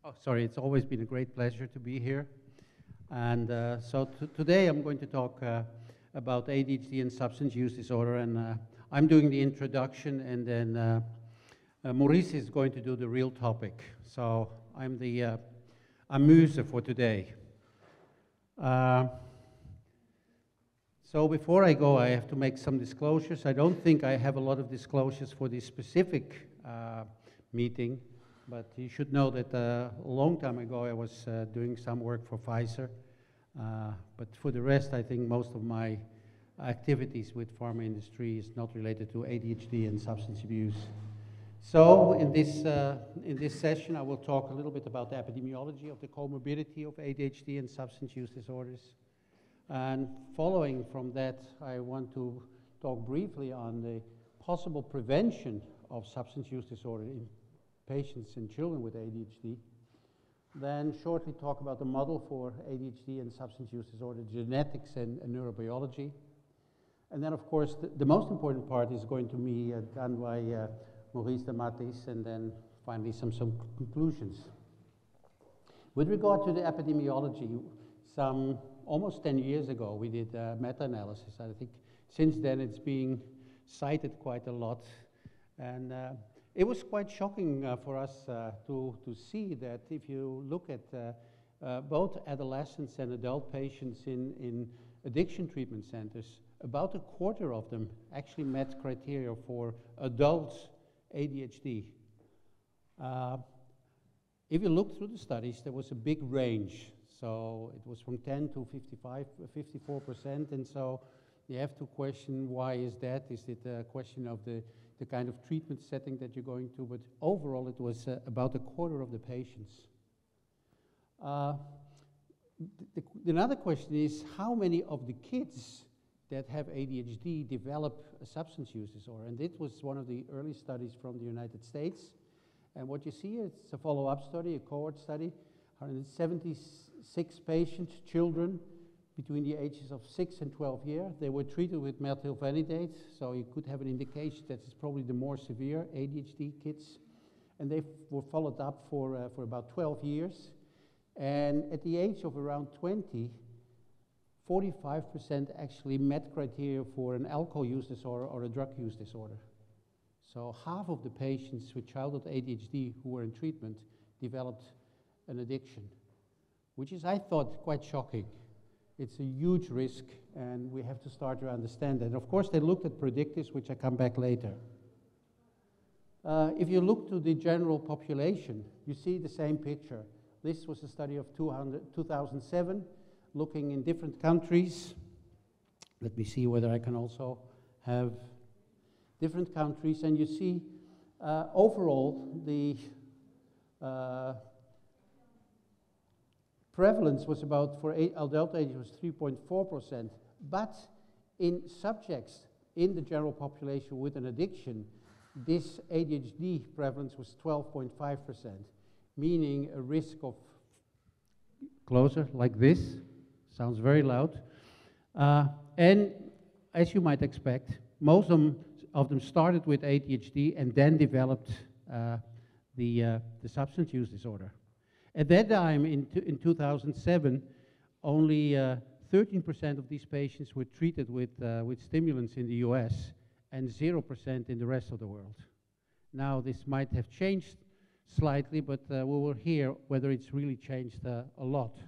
Oh, sorry, it's always been a great pleasure to be here. And today I'm going to talk about ADHD and substance use disorder, and I'm doing the introduction, and then Maurice is going to do the real topic. So I'm the amuse for today. So before I go, I have to make some disclosures. I don't think I have a lot of disclosures for this specific meeting, but you should know that a long time ago I was doing some work for Pfizer. But for the rest, I think most of my activities with pharma industry is not related to ADHD and substance abuse. So in this session, I will talk a little bit about the epidemiology of the comorbidity of ADHD and substance use disorders. And following from that, I want to talk briefly on the possible prevention of substance use disorder in patients and children with ADHD. Then shortly talk about the model for ADHD and substance use disorder, genetics and neurobiology. And then, of course, the most important part is going to be done by Maurice de Mattis, and then finally some conclusions. With regard to the epidemiology, some almost 10 years ago, we did a meta-analysis. I think since then it's being cited quite a lot. And it was quite shocking for us to see that if you look at both adolescents and adult patients in addiction treatment centers, about a quarter of them actually met criteria for adult ADHD. If you look through the studies, there was a big range. So it was from 10 to 54%, and so you have to question why is that? Is it a question of the kind of treatment setting that you're going to? But overall, it was about a quarter of the patients. Another question is how many of the kids that have ADHD develop a substance use disorder? And this was one of the early studies from the United States. And what you see is a follow-up study, a cohort study, 176 patients, children, between the ages of 6 and 12 years. They were treated with methylphenidate, so you could have an indication that it's probably the more severe ADHD kids. And they were followed up for about 12 years. And at the age of around 20, 45% actually met criteria for an alcohol use disorder or a drug use disorder. So half of the patients with childhood ADHD who were in treatment developed an addiction, which is, I thought, quite shocking. It's a huge risk, and we have to start to understand that. Of course, they looked at predictors, which I come back later. If you look to the general population, you see the same picture. This was a study of 2007, looking in different countries. Let me see whether I can also have different countries. And you see, overall, the prevalence was about, for adult age, was 3.4%. But in subjects in the general population with an addiction, this ADHD prevalence was 12.5%, meaning a risk of, closer, like this, sounds very loud. And as you might expect, most of them started with ADHD and then developed the substance use disorder. At that time, in 2007, only 13% of these patients were treated with stimulants in the US and 0% in the rest of the world. Now, this might have changed slightly, but we will hear whether it's really changed a lot.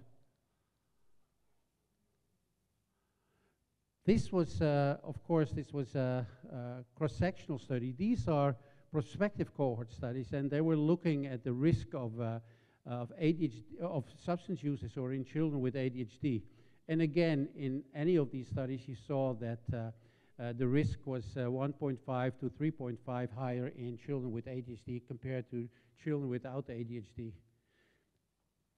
This was, of course, this was a cross-sectional study. These are prospective cohort studies, and they were looking at the risk of ADHD, of substance use disorder in children with ADHD. And again, in any of these studies, you saw that the risk was 1.5 to 3.5 higher in children with ADHD compared to children without ADHD.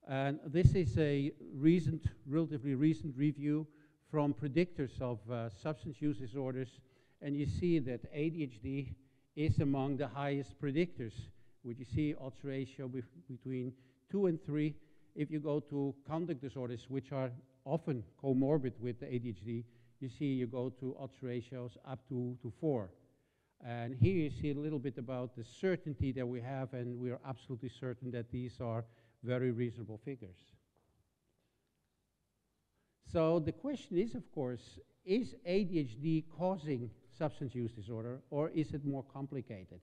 And this is a relatively recent review from predictors of substance use disorders, and you see that ADHD is among the highest predictors, which you see odds ratio between 2 and 3. If you go to conduct disorders, which are often comorbid with ADHD, you see you go to odds ratios up to 4. And here you see a little bit about the certainty that we have, and we are absolutely certain that these are very reasonable figures. So the question is, of course, is ADHD causing substance use disorder, or is it more complicated?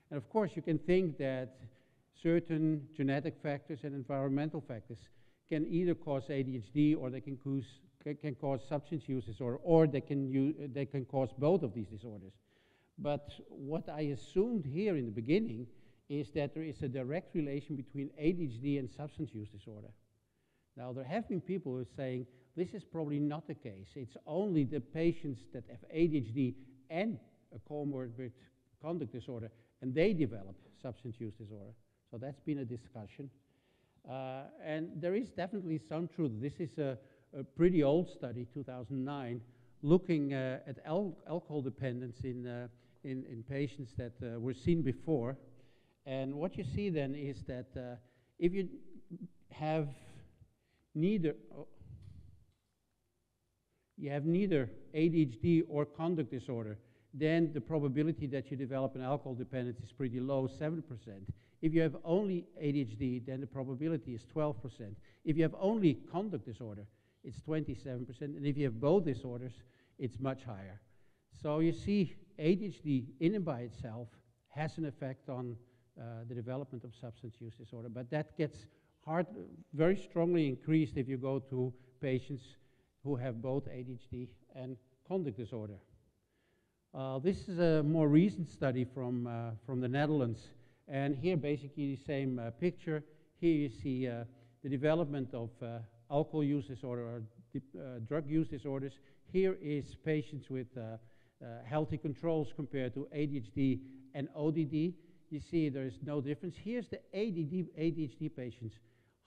And of course, you can think that certain genetic factors and environmental factors can either cause ADHD, or they can cause substance use disorder, or they can cause both of these disorders. But what I assumed here in the beginning is that there is a direct relation between ADHD and substance use disorder. Now, there have been people who are saying this is probably not the case. It's only the patients that have ADHD and a comorbid conduct disorder, and they develop substance use disorder. So that's been a discussion. And there is definitely some truth. This is a pretty old study, 2009, looking at alcohol dependence in patients that were seen before. And what you see then is that if you have neither ADHD or conduct disorder, then the probability that you develop an alcohol dependence is pretty low, 7%. If you have only ADHD, then the probability is 12%. If you have only conduct disorder, it's 27%. And if you have both disorders, it's much higher. So you see, ADHD in and by itself has an effect on the development of substance use disorder, but that gets very strongly increased if you go to patients who have both ADHD and conduct disorder. This is a more recent study from the Netherlands, and here basically the same picture. Here you see the development of alcohol use disorder or drug use disorders. Here is patients with healthy controls compared to ADHD and ODD. You see there is no difference. Here's the ADHD patients,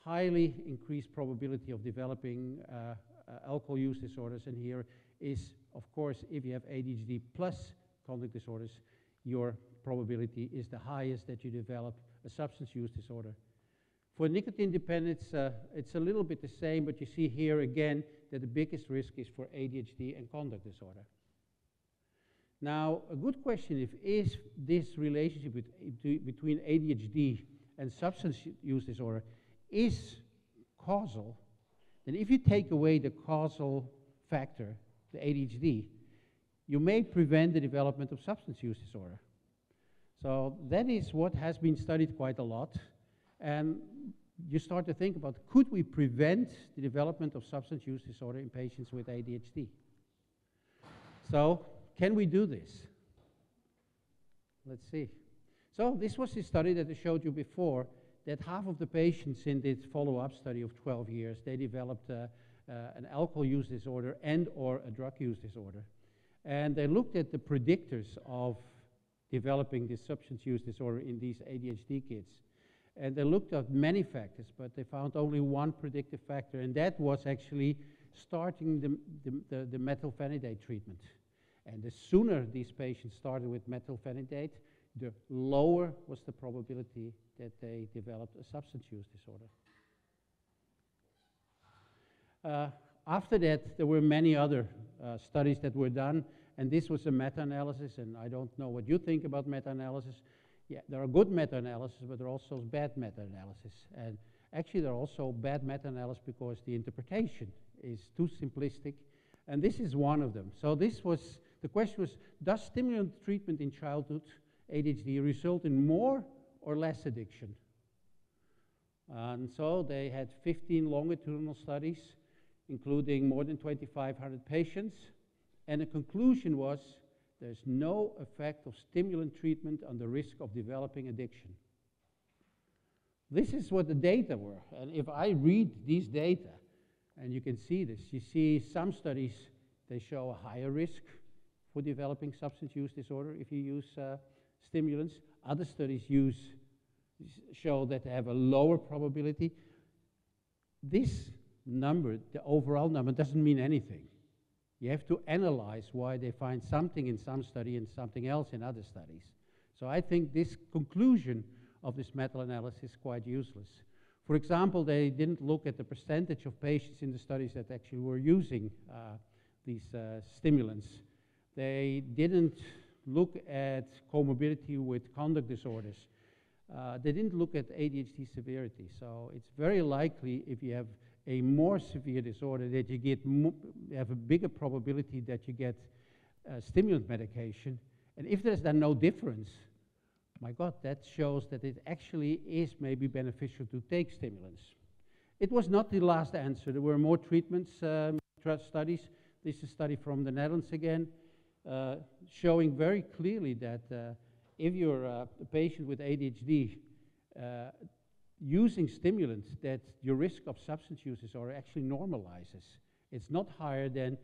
highly increased probability of developing alcohol use disorders, and here is, of course, if you have ADHD plus conduct disorders, your probability is the highest that you develop a substance use disorder. For nicotine dependence, it's a little bit the same, but you see here again that the biggest risk is for ADHD and conduct disorder. Now, a good question is this relationship between ADHD and substance use disorder is causal, then if you take away the causal factor, the ADHD, you may prevent the development of substance use disorder. So that is what has been studied quite a lot. And you start to think about, could we prevent the development of substance use disorder in patients with ADHD? So, can we do this? Let's see. So this was the study that I showed you before, that half of the patients in this follow-up study of 12 years, they developed an alcohol use disorder and or a drug use disorder. And they looked at the predictors of developing this substance use disorder in these ADHD kids. And they looked at many factors, but they found only one predictive factor, and that was actually starting the methylphenidate treatment. And the sooner these patients started with methylphenidate, the lower was the probability that they developed a substance use disorder. After that, there were many other studies that were done, and this was a meta-analysis, and I don't know what you think about meta-analysis. Yeah, there are good meta-analysis, but there are also bad meta-analysis. And actually, there are also bad meta-analysis because the interpretation is too simplistic, and this is one of them. So the question was, does stimulant treatment in childhood ADHD result in more or less addiction? And so they had 15 longitudinal studies, including more than 2,500 patients, and the conclusion was there's no effect of stimulant treatment on the risk of developing addiction. This is what the data were, and if I read these data, and you can see this, you see some studies, they show a higher risk for developing substance use disorder if you use stimulants. Other studies show that they have a lower probability. This number, the overall number, doesn't mean anything. You have to analyze why they find something in some study and something else in other studies. So I think this conclusion of this meta-analysis is quite useless. For example, they didn't look at the percentage of patients in the studies that actually were using these stimulants. They didn't look at comorbidity with conduct disorders. They didn't look at ADHD severity. So it's very likely if you have a more severe disorder that you have a bigger probability that you get stimulant medication. And if there's then no difference, my God, that shows that it actually is maybe beneficial to take stimulants. It was not the last answer. There were more treatments, studies. This is a study from the Netherlands again, showing very clearly that if you're a patient with ADHD, using stimulants, that your risk of substance use disorder actually normalizes. It's not higher than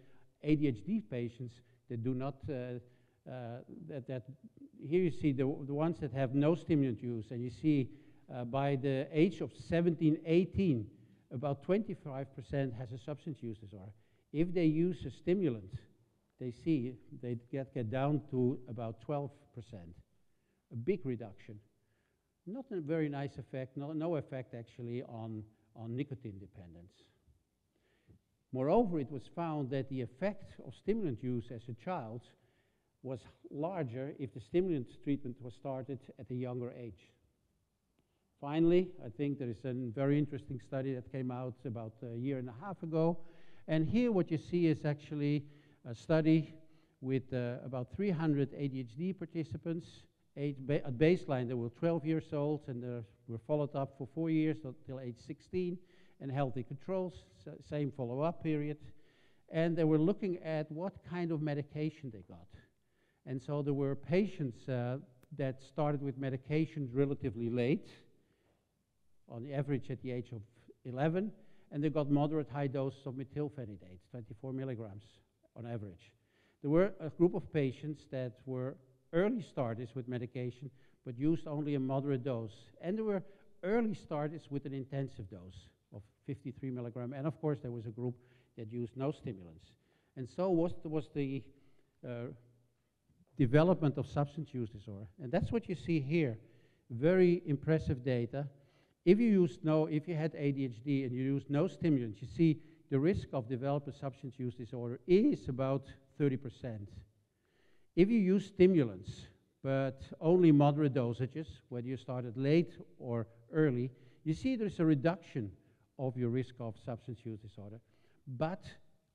ADHD patients that do not, here you see the ones that have no stimulant use, and you see by the age of 17, 18, about 25% has a substance use disorder. If they use a stimulant, they see they get down to about 12%, a big reduction. Not a very nice effect, no effect actually on nicotine dependence. Moreover, it was found that the effect of stimulant use as a child was larger if the stimulant treatment was started at a younger age. Finally, I think there is a very interesting study that came out about a year and a half ago. And here what you see is actually a study with about 300 ADHD participants. At baseline, they were 12 years old, and they were followed up for 4 years until age 16, and healthy controls, same follow-up period. And they were looking at what kind of medication they got. And so there were patients that started with medications relatively late, on the average at the age of 11, and they got moderate high doses of methylphenidate, 24 milligrams on average. There were a group of patients that were early starters with medication, but used only a moderate dose. And there were early starters with an intensive dose of 53 milligrams. And of course, there was a group that used no stimulants. And so was the development of substance use disorder. And that's what you see here. Very impressive data. If you had ADHD and you used no stimulants, you see the risk of developing substance use disorder is about 30%. If you use stimulants, but only moderate dosages, whether you started late or early, you see there's a reduction of your risk of substance use disorder. But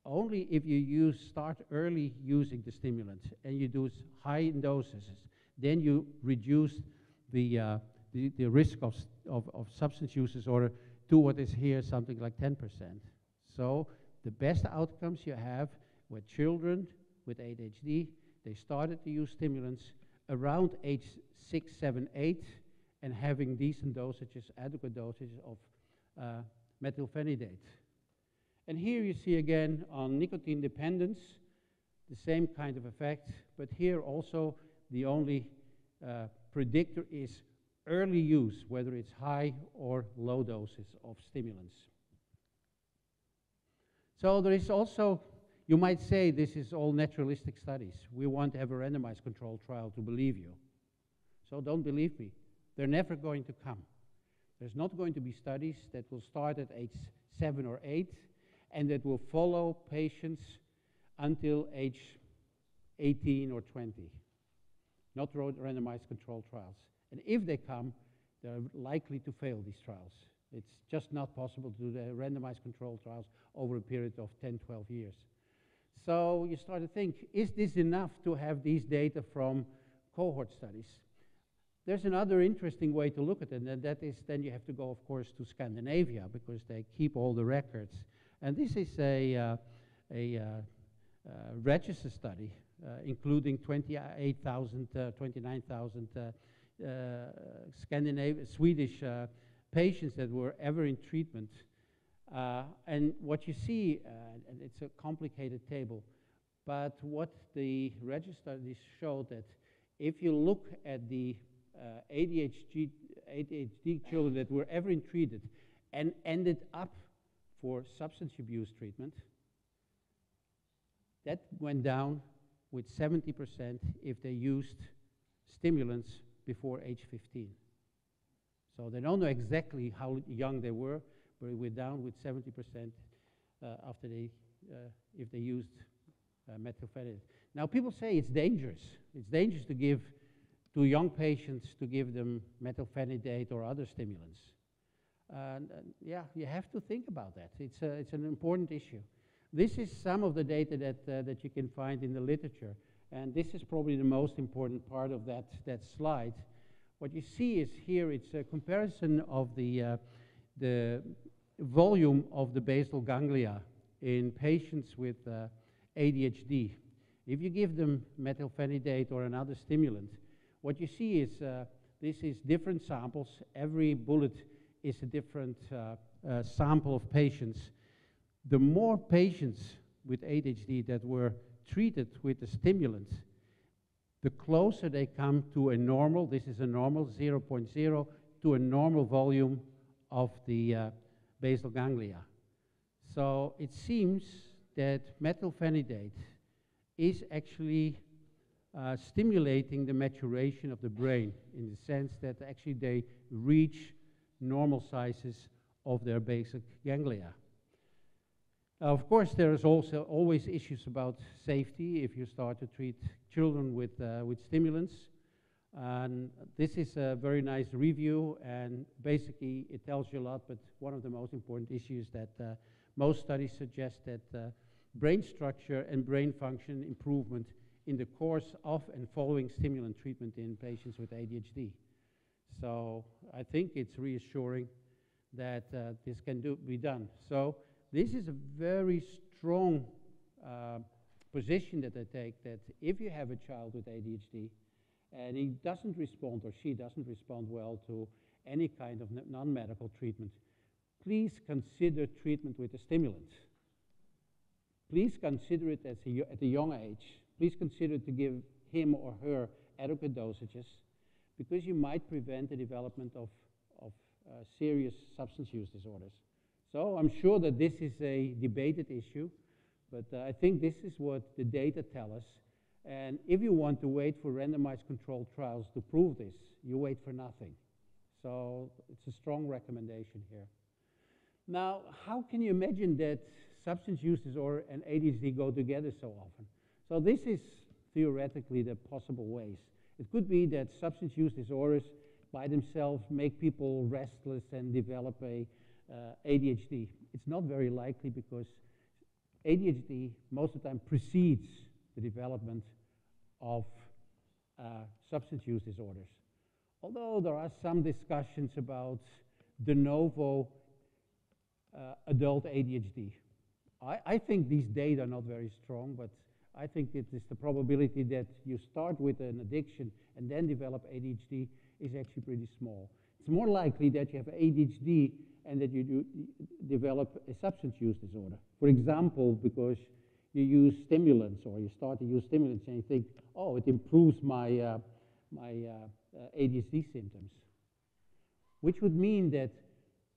only if you start early using the stimulant and you do high in doses, then you reduce the risk of substance use disorder to what is here, something like 10%. So the best outcomes you have with children with ADHD, they started to use stimulants around age 6, 7, 8, and having decent dosages, adequate dosages of methylphenidate. And here you see again on nicotine dependence, the same kind of effect, but here also the only predictor is early use, whether it's high or low doses of stimulants. So there is also, you might say this is all naturalistic studies. We want to have a randomized controlled trial to believe you. So don't believe me. They're never going to come. There's not going to be studies that will start at age 7 or 8 and that will follow patients until age 18 or 20. Not randomized controlled trials. And if they come, they're likely to fail these trials. It's just not possible to do the randomized controlled trials over a period of 10, 12 years. So you start to think, is this enough to have these data from cohort studies? There's another interesting way to look at it, and that is then you have to go, of course, to Scandinavia because they keep all the records. And this is a register study, including 29,000 Swedish patients that were ever in treatment. And what you see, and it's a complicated table, but what the register studies showed that if you look at the ADHD children that were ever treated and ended up for substance abuse treatment, that went down with 70% if they used stimulants before age 15. So they don't know exactly how young they were, but it went down with 70% after if they used methylphenidate. Now people say it's dangerous. It's dangerous to give to young patients to give them methylphenidate or other stimulants. And yeah, you have to think about that. It's an important issue. This is some of the data that you can find in the literature, and this is probably the most important part of that slide. What you see is here, it's a comparison of the volume of the basal ganglia in patients with ADHD. If you give them methylphenidate or another stimulant, what you see is this is different samples. Every bullet is a different sample of patients. The more patients with ADHD that were treated with a stimulant, the closer they come to a normal, this is a normal, 0.0, to a normal volume of the basal ganglia. So it seems that methylphenidate is actually stimulating the maturation of the brain in the sense that actually they reach normal sizes of their basic ganglia. Of course, there is also always issues about safety if you start to treat children with stimulants. And this is a very nice review, and basically it tells you a lot, but one of the most important issues that most studies suggest that brain structure and brain function improvement in the course of and following stimulant treatment in patients with ADHD. So I think it's reassuring that this can be done. So this is a very strong position that I take, that if you have a child with ADHD and he doesn't respond or she doesn't respond well to any kind of non-medical treatment, please consider treatment with a stimulant. Please consider it at a young age. Please consider to give him or her adequate dosages, because you might prevent the development of serious substance use disorders. So I'm sure that this is a debated issue, but I think this is what the data tell us. And if you want to wait for randomized controlled trials to prove this, you wait for nothing. So it's a strong recommendation here. Now, how can you imagine that substance use disorder and ADHD go together so often? So this is theoretically the possible ways. It could be that substance use disorders by themselves make people restless and develop a ADHD. It's not very likely, because ADHD most of the time precedes the development of substance use disorders. Although there are some discussions about de novo adult ADHD. I think these data are not very strong, but I think it is the probability that you start with an addiction and then develop ADHD is actually pretty small. It's more likely that you have ADHD and that you develop a substance use disorder. For example, because you use stimulants, or you start to use stimulants and you think, oh, it improves my ADHD symptoms. Which would mean that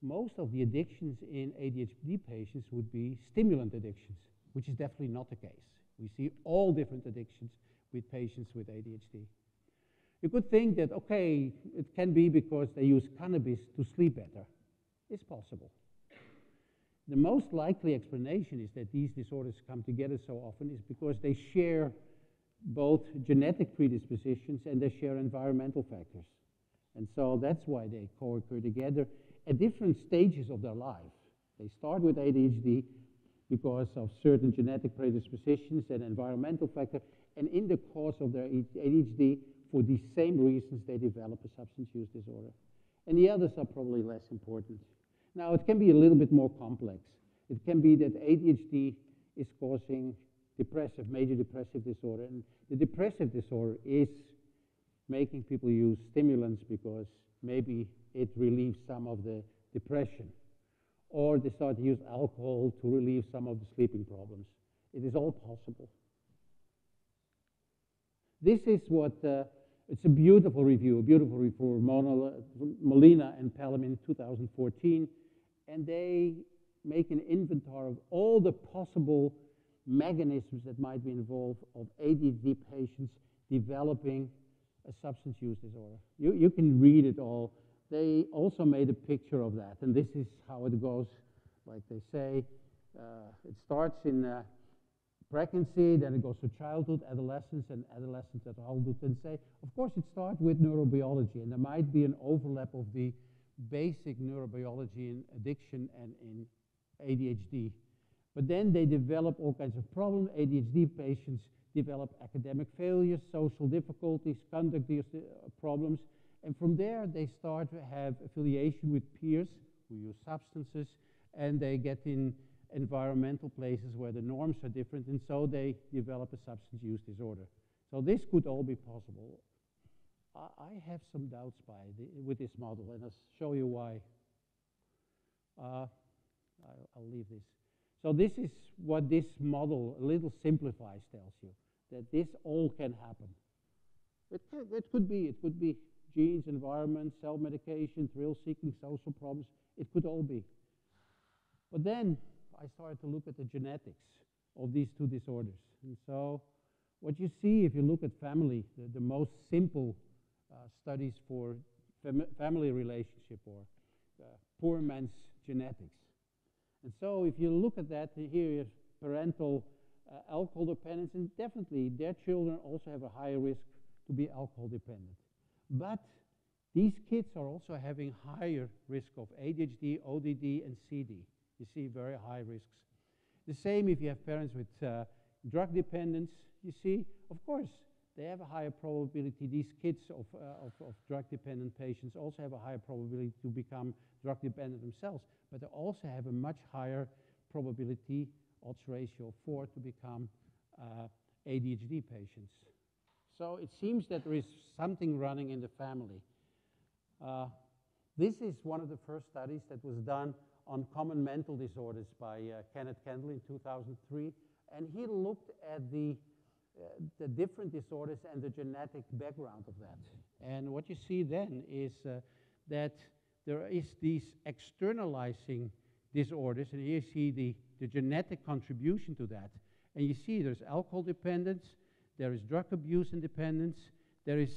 most of the addictions in ADHD patients would be stimulant addictions, which is definitely not the case. We see all different addictions with patients with ADHD. You could think that, okay, it can be because they use cannabis to sleep better. It's possible. The most likely explanation is that these disorders come together so often is because they share both genetic predispositions and they share environmental factors. And so that's why they co-occur together at different stages of their life. They start with ADHD because of certain genetic predispositions and environmental factors, and in the course of their ADHD, for these same reasons, they develop a substance use disorder. And the others are probably less important. Now, it can be a little bit more complex. It can be that ADHD is causing major depressive disorder, and the depressive disorder is making people use stimulants because maybe it relieves some of the depression, or they start to use alcohol to relieve some of the sleeping problems. It is all possible. This is what, it's a beautiful review for Molina and Pelham in 2014, and they make an inventory of all the possible mechanisms that might be involved of ADHD patients developing a substance use disorder. You can read it all. They also made a picture of that, and this is how it goes. Like they say, it starts in pregnancy, then it goes to childhood, adolescence, and adolescence at adulthood, and say, of course, it starts with neurobiology, and there might be an overlap of the basic neurobiology in addiction and in ADHD. But then they develop all kinds of problems. ADHD patients develop academic failures, social difficulties, conduct problems, and from there they start to have affiliation with peers who use substances, and they get in environmental places where the norms are different, and so they develop a substance use disorder. So this could all be possible. I have some doubts with this model, and I'll show you why. I'll leave this. So this is what this model, a little simplifies, tells you, that this all can happen. It could be genes, environment, self-medication, thrill-seeking, social problems. It could all be. But then I started to look at the genetics of these two disorders. And so what you see, if you look at family, the most simple studies for family relationship or poor man's genetics. And so if you look at that, here is parental alcohol dependence, and definitely their children also have a higher risk to be alcohol dependent. But these kids are also having higher risk of ADHD, ODD, and CD. You see very high risks. The same if you have parents with drug dependence. You see, of course, they have a higher probability. These kids of drug-dependent patients also have a higher probability to become drug-dependent themselves, but they also have a much higher probability, odds ratio of 4, to become ADHD patients. So it seems that there is something running in the family. This is one of the first studies that was done on common mental disorders by Kenneth Kendall in 2003, and he looked at the different disorders and the genetic background of that. And what you see then is that there is these externalizing disorders, and here you see the genetic contribution to that. And you see there's alcohol dependence, there is drug abuse and dependence, there is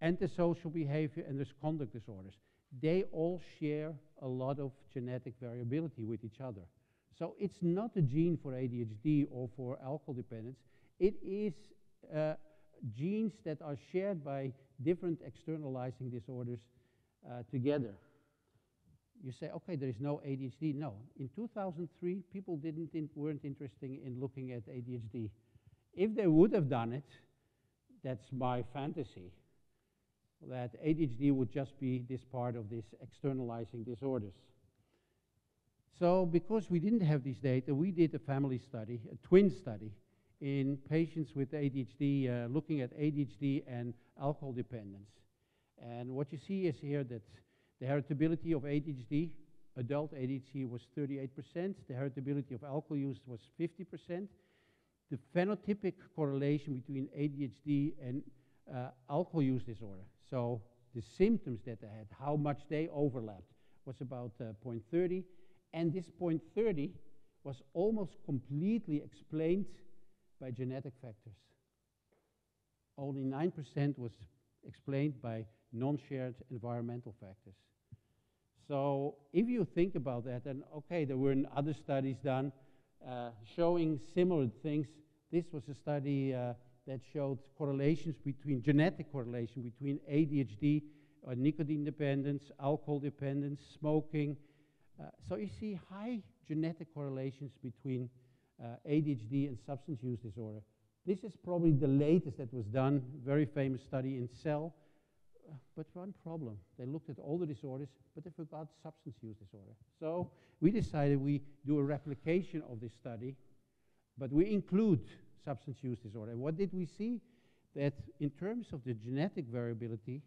antisocial behavior, and there's conduct disorders. They all share a lot of genetic variability with each other. So it's not a gene for ADHD or for alcohol dependence. It is genes that are shared by different externalizing disorders together. You say, okay, there is no ADHD. No. In 2003, people weren't interested in looking at ADHD. If they would have done it, that's my fantasy, that ADHD would just be this part of this externalizing disorders. So because we didn't have this data, we did a family study, a twin study, in patients with ADHD, looking at ADHD and alcohol dependence. And what you see is here that the heritability of ADHD, adult ADHD, was 38%. The heritability of alcohol use was 50%. The phenotypic correlation between ADHD and alcohol use disorder, so the symptoms that they had, how much they overlapped, was about 0.30. And this 0.30 was almost completely explained by genetic factors. Only 9% was explained by non-shared environmental factors. So if you think about that, then okay, there were other studies done showing similar things. This was a study that showed correlations between, genetic correlation between ADHD, nicotine dependence, alcohol dependence, smoking. So you see high genetic correlations between ADHD and substance use disorder. This is probably the latest that was done, very famous study in Cell. But one problem, they looked at all the disorders, but they forgot substance use disorder. So we decided we do a replication of this study, but we include substance use disorder. And what did we see? That in terms of the genetic variability,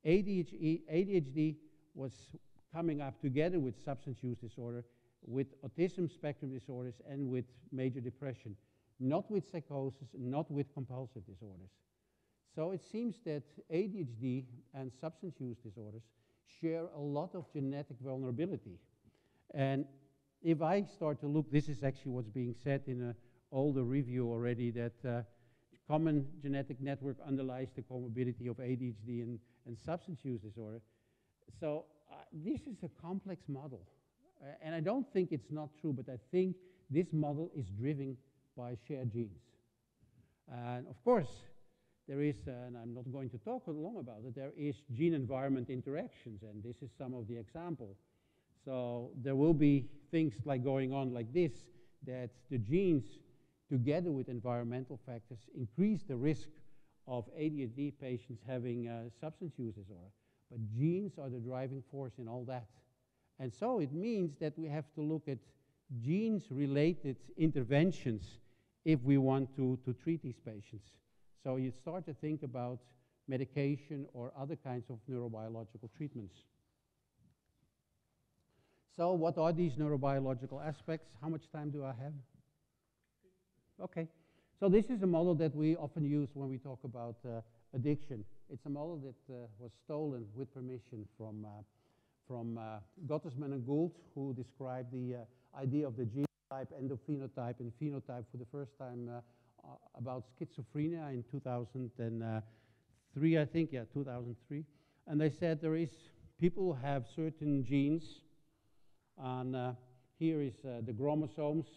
ADHD was coming up together with substance use disorder, with autism spectrum disorders, and with major depression, not with psychosis, not with compulsive disorders. So it seems that ADHD and substance use disorders share a lot of genetic vulnerability. And if I start to look, this is actually what's being said in an older review already, that common genetic network underlies the comorbidity of ADHD and substance use disorder. So this is a complex model. And I don't think it's not true, but I think this model is by shared genes. And of course, there is, and I'm not going to talk long about it, there is gene-environment interactions, and this is some of the example. So there will be things like going on like this, that the genes, together with environmental factors, increase the risk of ADHD patients having substance use disorder. But genes are the driving force in all that. And so it means that we have to look at genes-related interventions if we want to treat these patients. So you start to think about medication or other kinds of neurobiological treatments. So what are these neurobiological aspects? How much time do I have? Okay. So this is a model that we often use when we talk about addiction. It's a model that was stolen with permission from Gottesman and Gould, who described the idea of the genotype, endophenotype, and phenotype for the first time about schizophrenia in 2003, I think, yeah, 2003. And they said there is people who have certain genes, and here is the chromosomes,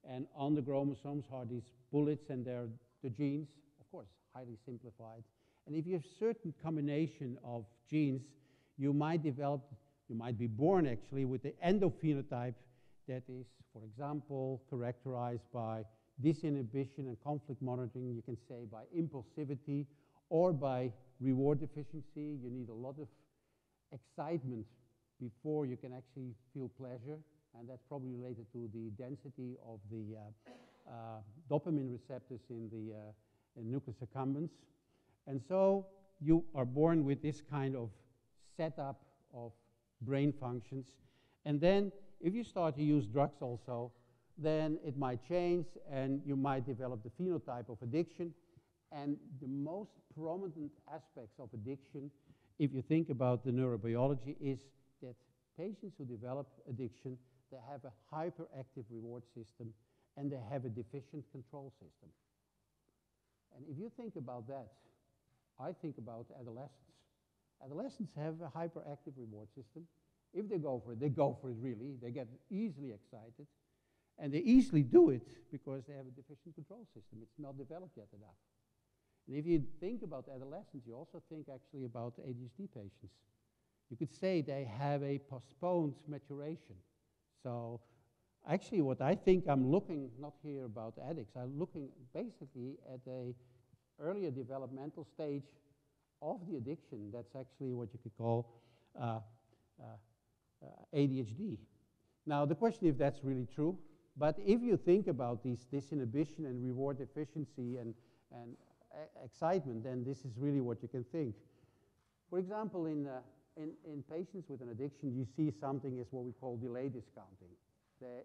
and on the chromosomes are these bullets, and they're the genes, of course, highly simplified. And if you have certain combination of genes, you might develop, you might be born actually with the endophenotype that is, for example, characterized by disinhibition and conflict monitoring, you can say by impulsivity or by reward deficiency. You need a lot of excitement before you can actually feel pleasure, and that's probably related to the density of the dopamine receptors in the nucleus accumbens. And so you are born with this kind of setup of brain functions. And then if you start to use drugs also, then it might change and you might develop the phenotype of addiction. And the most prominent aspects of addiction, if you think about the neurobiology, is that patients who develop addiction, they have a hyperactive reward system and they have a deficient control system. And if you think about that, I think about adolescents. Adolescents have a hyperactive reward system. If they go for it really. They get easily excited. And they easily do it because they have a deficient control system. It's not developed yet enough. And if you think about adolescents, you also think actually about ADHD patients. You could say they have a postponed maturation. So actually what I think I'm looking, not here about addicts, I'm looking basically at a earlier developmental stage of the addiction. That's actually what you could call ADHD. Now the question if that's really true, but if you think about these disinhibition and reward deficiency and excitement, then this is really what you can think. For example, in patients with an addiction, you see something as what we call delay discounting.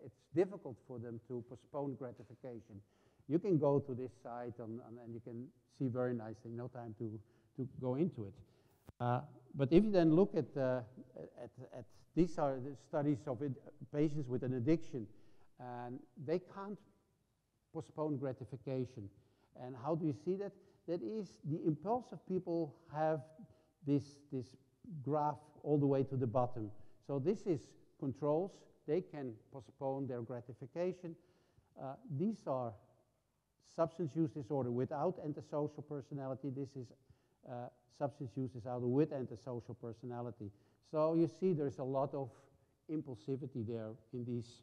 It's difficult for them to postpone gratification. You can go to this site and you can see very nicely, no time to go into it. But if you then look at these are the studies of patients with an addiction, and they can't postpone gratification. And how do you see that? That is, the impulsive people have this graph all the way to the bottom. So this is controls. They can postpone their gratification. These are substance use disorder without antisocial personality. This is substance use disorder with antisocial personality. So you see there's a lot of impulsivity there in these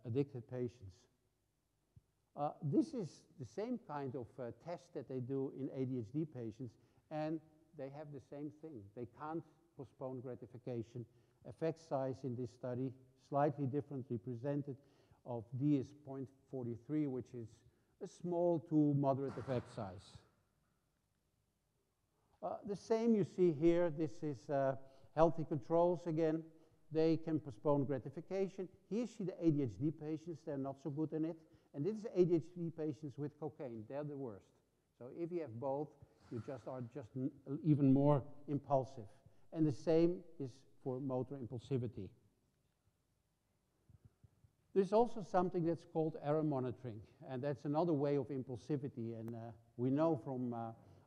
addicted patients. This is the same kind of test that they do in ADHD patients, and they have the same thing. They can't postpone gratification. Effect size in this study, slightly differently presented, of D is 0.43, which is a small to moderate effect size. The same you see here. This is healthy controls again. They can postpone gratification. Here you see the ADHD patients. They're not so good in it. And this is ADHD patients with cocaine. They're the worst. So if you have both, you are even more impulsive. And the same is for motor impulsivity. There's also something that's called error monitoring, and that's another way of impulsivity. And we know from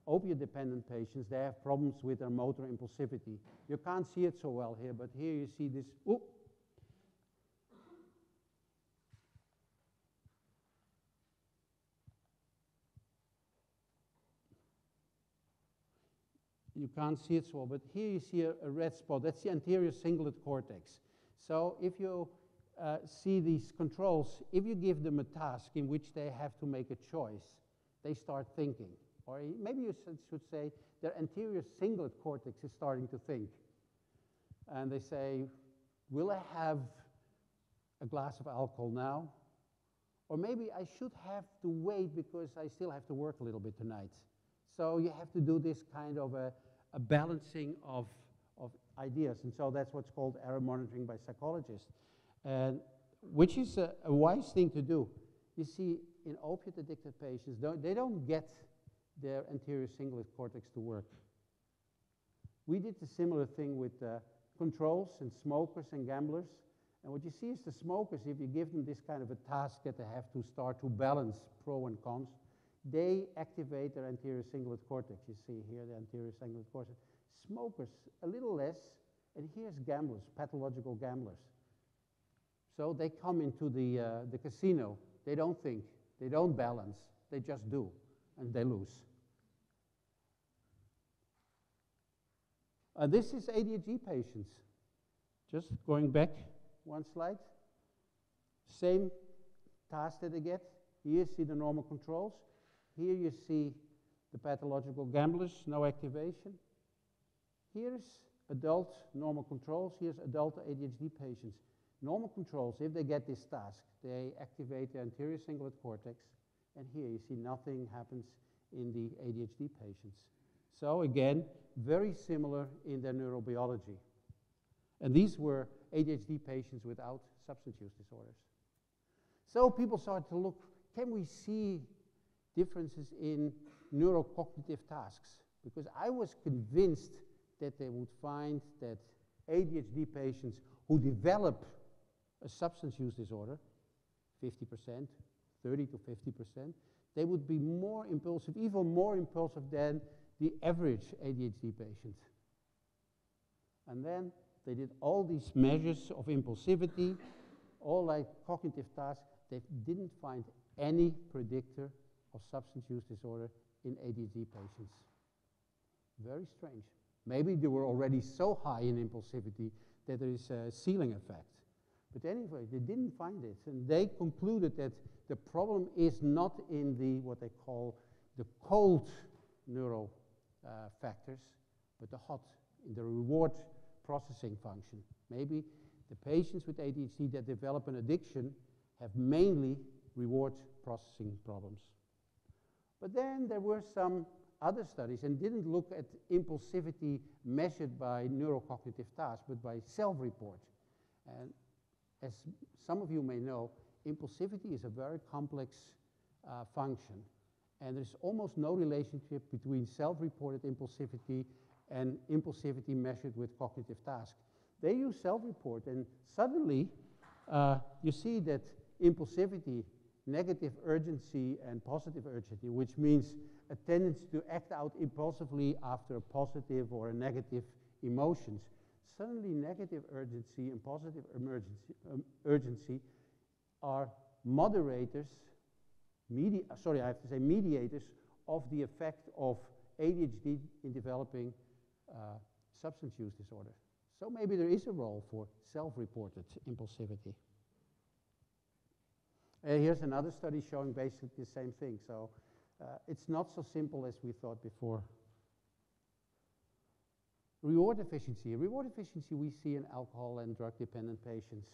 opiate-dependent patients, they have problems with their motor impulsivity. You can't see it so well here, but here you see this. Ooh. you can't see it so well, but here you see a red spot. That's the anterior cingulate cortex. So if you see these controls, if you give them a task in which they have to make a choice, they start thinking. Or maybe you should say their anterior cingulate cortex is starting to think. And they say, will I have a glass of alcohol now? Or maybe I should have to wait because I still have to work a little bit tonight. So you have to do this kind of a balancing of ideas. And so that's what's called error monitoring by psychologists, and which is a wise thing to do. You see, in opiate-addicted patients, they don't get their anterior cingulate cortex to work. We did a similar thing with controls and smokers and gamblers. And what you see is the smokers, if you give them this kind of a task that they have to start to balance pro and cons, they activate their anterior cingulate cortex. You see here the anterior cingulate cortex. Smokers, a little less, and here's gamblers, pathological gamblers. So they come into the casino. They don't think, they don't balance, they just do, and they lose. This is ADHD patients. Just going back one slide. Same task that they get. Here you see the normal controls. Here you see the pathological gamblers, no activation. Here's adult normal controls. Here's adult ADHD patients. Normal controls, if they get this task, they activate the anterior cingulate cortex. And here you see nothing happens in the ADHD patients. So again, very similar in their neurobiology. And these were ADHD patients without substance use disorders. So people started to look, can we see differences in neurocognitive tasks? Because I was convinced that they would find that ADHD patients who develop a substance use disorder, 50%, 30 to 50%, they would be more impulsive, even more impulsive than the average ADHD patient. And then they did all these measures of impulsivity, all like cognitive tasks. They didn't find any predictor of substance use disorder in ADHD patients. Very strange. Maybe they were already so high in impulsivity that there is a ceiling effect. But anyway, they didn't find it, and they concluded that the problem is not in the what they call the cold neural factors, but the hot, in the reward processing function. Maybe the patients with ADHD that develop an addiction have mainly reward processing problems. But then there were some other studies and didn't look at impulsivity measured by neurocognitive tasks, but by self-report. And as some of you may know, impulsivity is a very complex function. And there's almost no relationship between self-reported impulsivity and impulsivity measured with cognitive tasks. They use self-report, and suddenly you see that impulsivity, negative urgency, and positive urgency, which means a tendency to act out impulsively after a positive or a negative emotions. Suddenly negative urgency and positive urgency are moderators, mediators of the effect of ADHD in developing substance use disorder. So maybe there is a role for self-reported impulsivity. Here's another study showing basically the same thing. So it's not so simple as we thought before. Reward deficiency. Reward deficiency we see in alcohol and drug-dependent patients.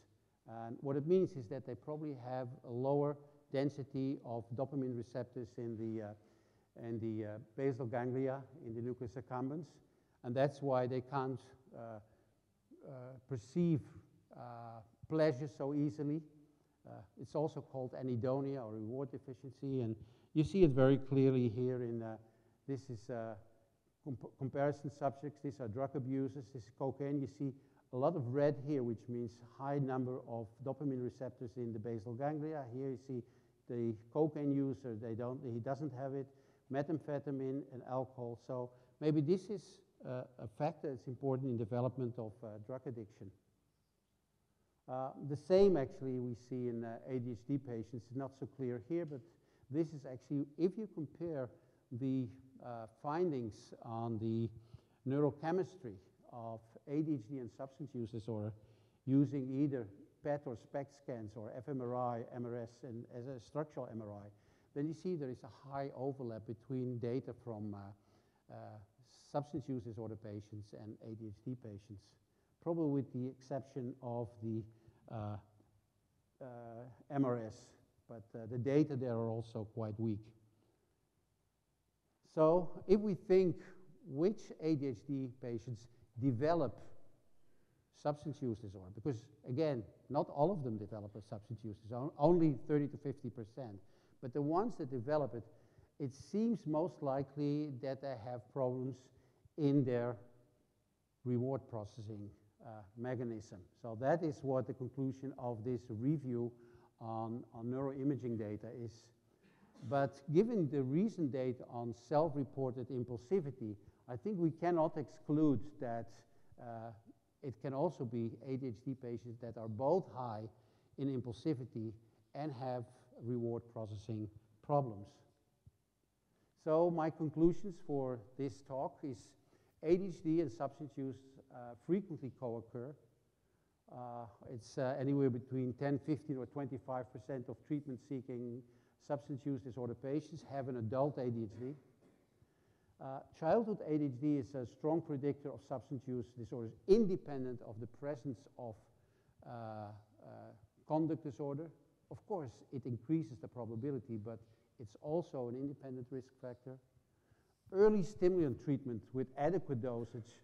And what it means is that they probably have a lower density of dopamine receptors in the basal ganglia, in the nucleus accumbens, and that's why they can't perceive pleasure so easily. It's also called anhedonia or reward deficiency, and you see it very clearly here in this is comparison subjects. These are drug abusers. This is cocaine. You see a lot of red here, which means high number of dopamine receptors in the basal ganglia. Here you see the cocaine user, he doesn't have it. Methamphetamine and alcohol. So maybe this is a factor that's important in development of drug addiction. The same actually we see in ADHD patients. It's not so clear here, but this is actually, if you compare the findings on the neurochemistry of ADHD and substance use disorder using either PET or SPECT scans or fMRI, MRS, and as a structural MRI, then you see there is a high overlap between data from substance use disorder patients and ADHD patients, probably with the exception of the MRS, but the data there are also quite weak. So if we think which ADHD patients develop substance use disorder, because again, not all of them develop a substance use disorder, only 30 to 50%, but the ones that develop it, it seems most likely that they have problems in their reward processing mechanism. So that is what the conclusion of this review on neuroimaging data is. But given the recent data on self-reported impulsivity, I think we cannot exclude that it can also be ADHD patients that are both high in impulsivity and have reward processing problems. So my conclusions for this talk is ADHD and substance use frequently co-occur. It's anywhere between 10, 15, or 25% of treatment-seeking substance use disorder patients have an adult ADHD. Childhood ADHD is a strong predictor of substance use disorders independent of the presence of conduct disorder. Of course, it increases the probability, but it's also an independent risk factor. Early stimulant treatment with adequate dosage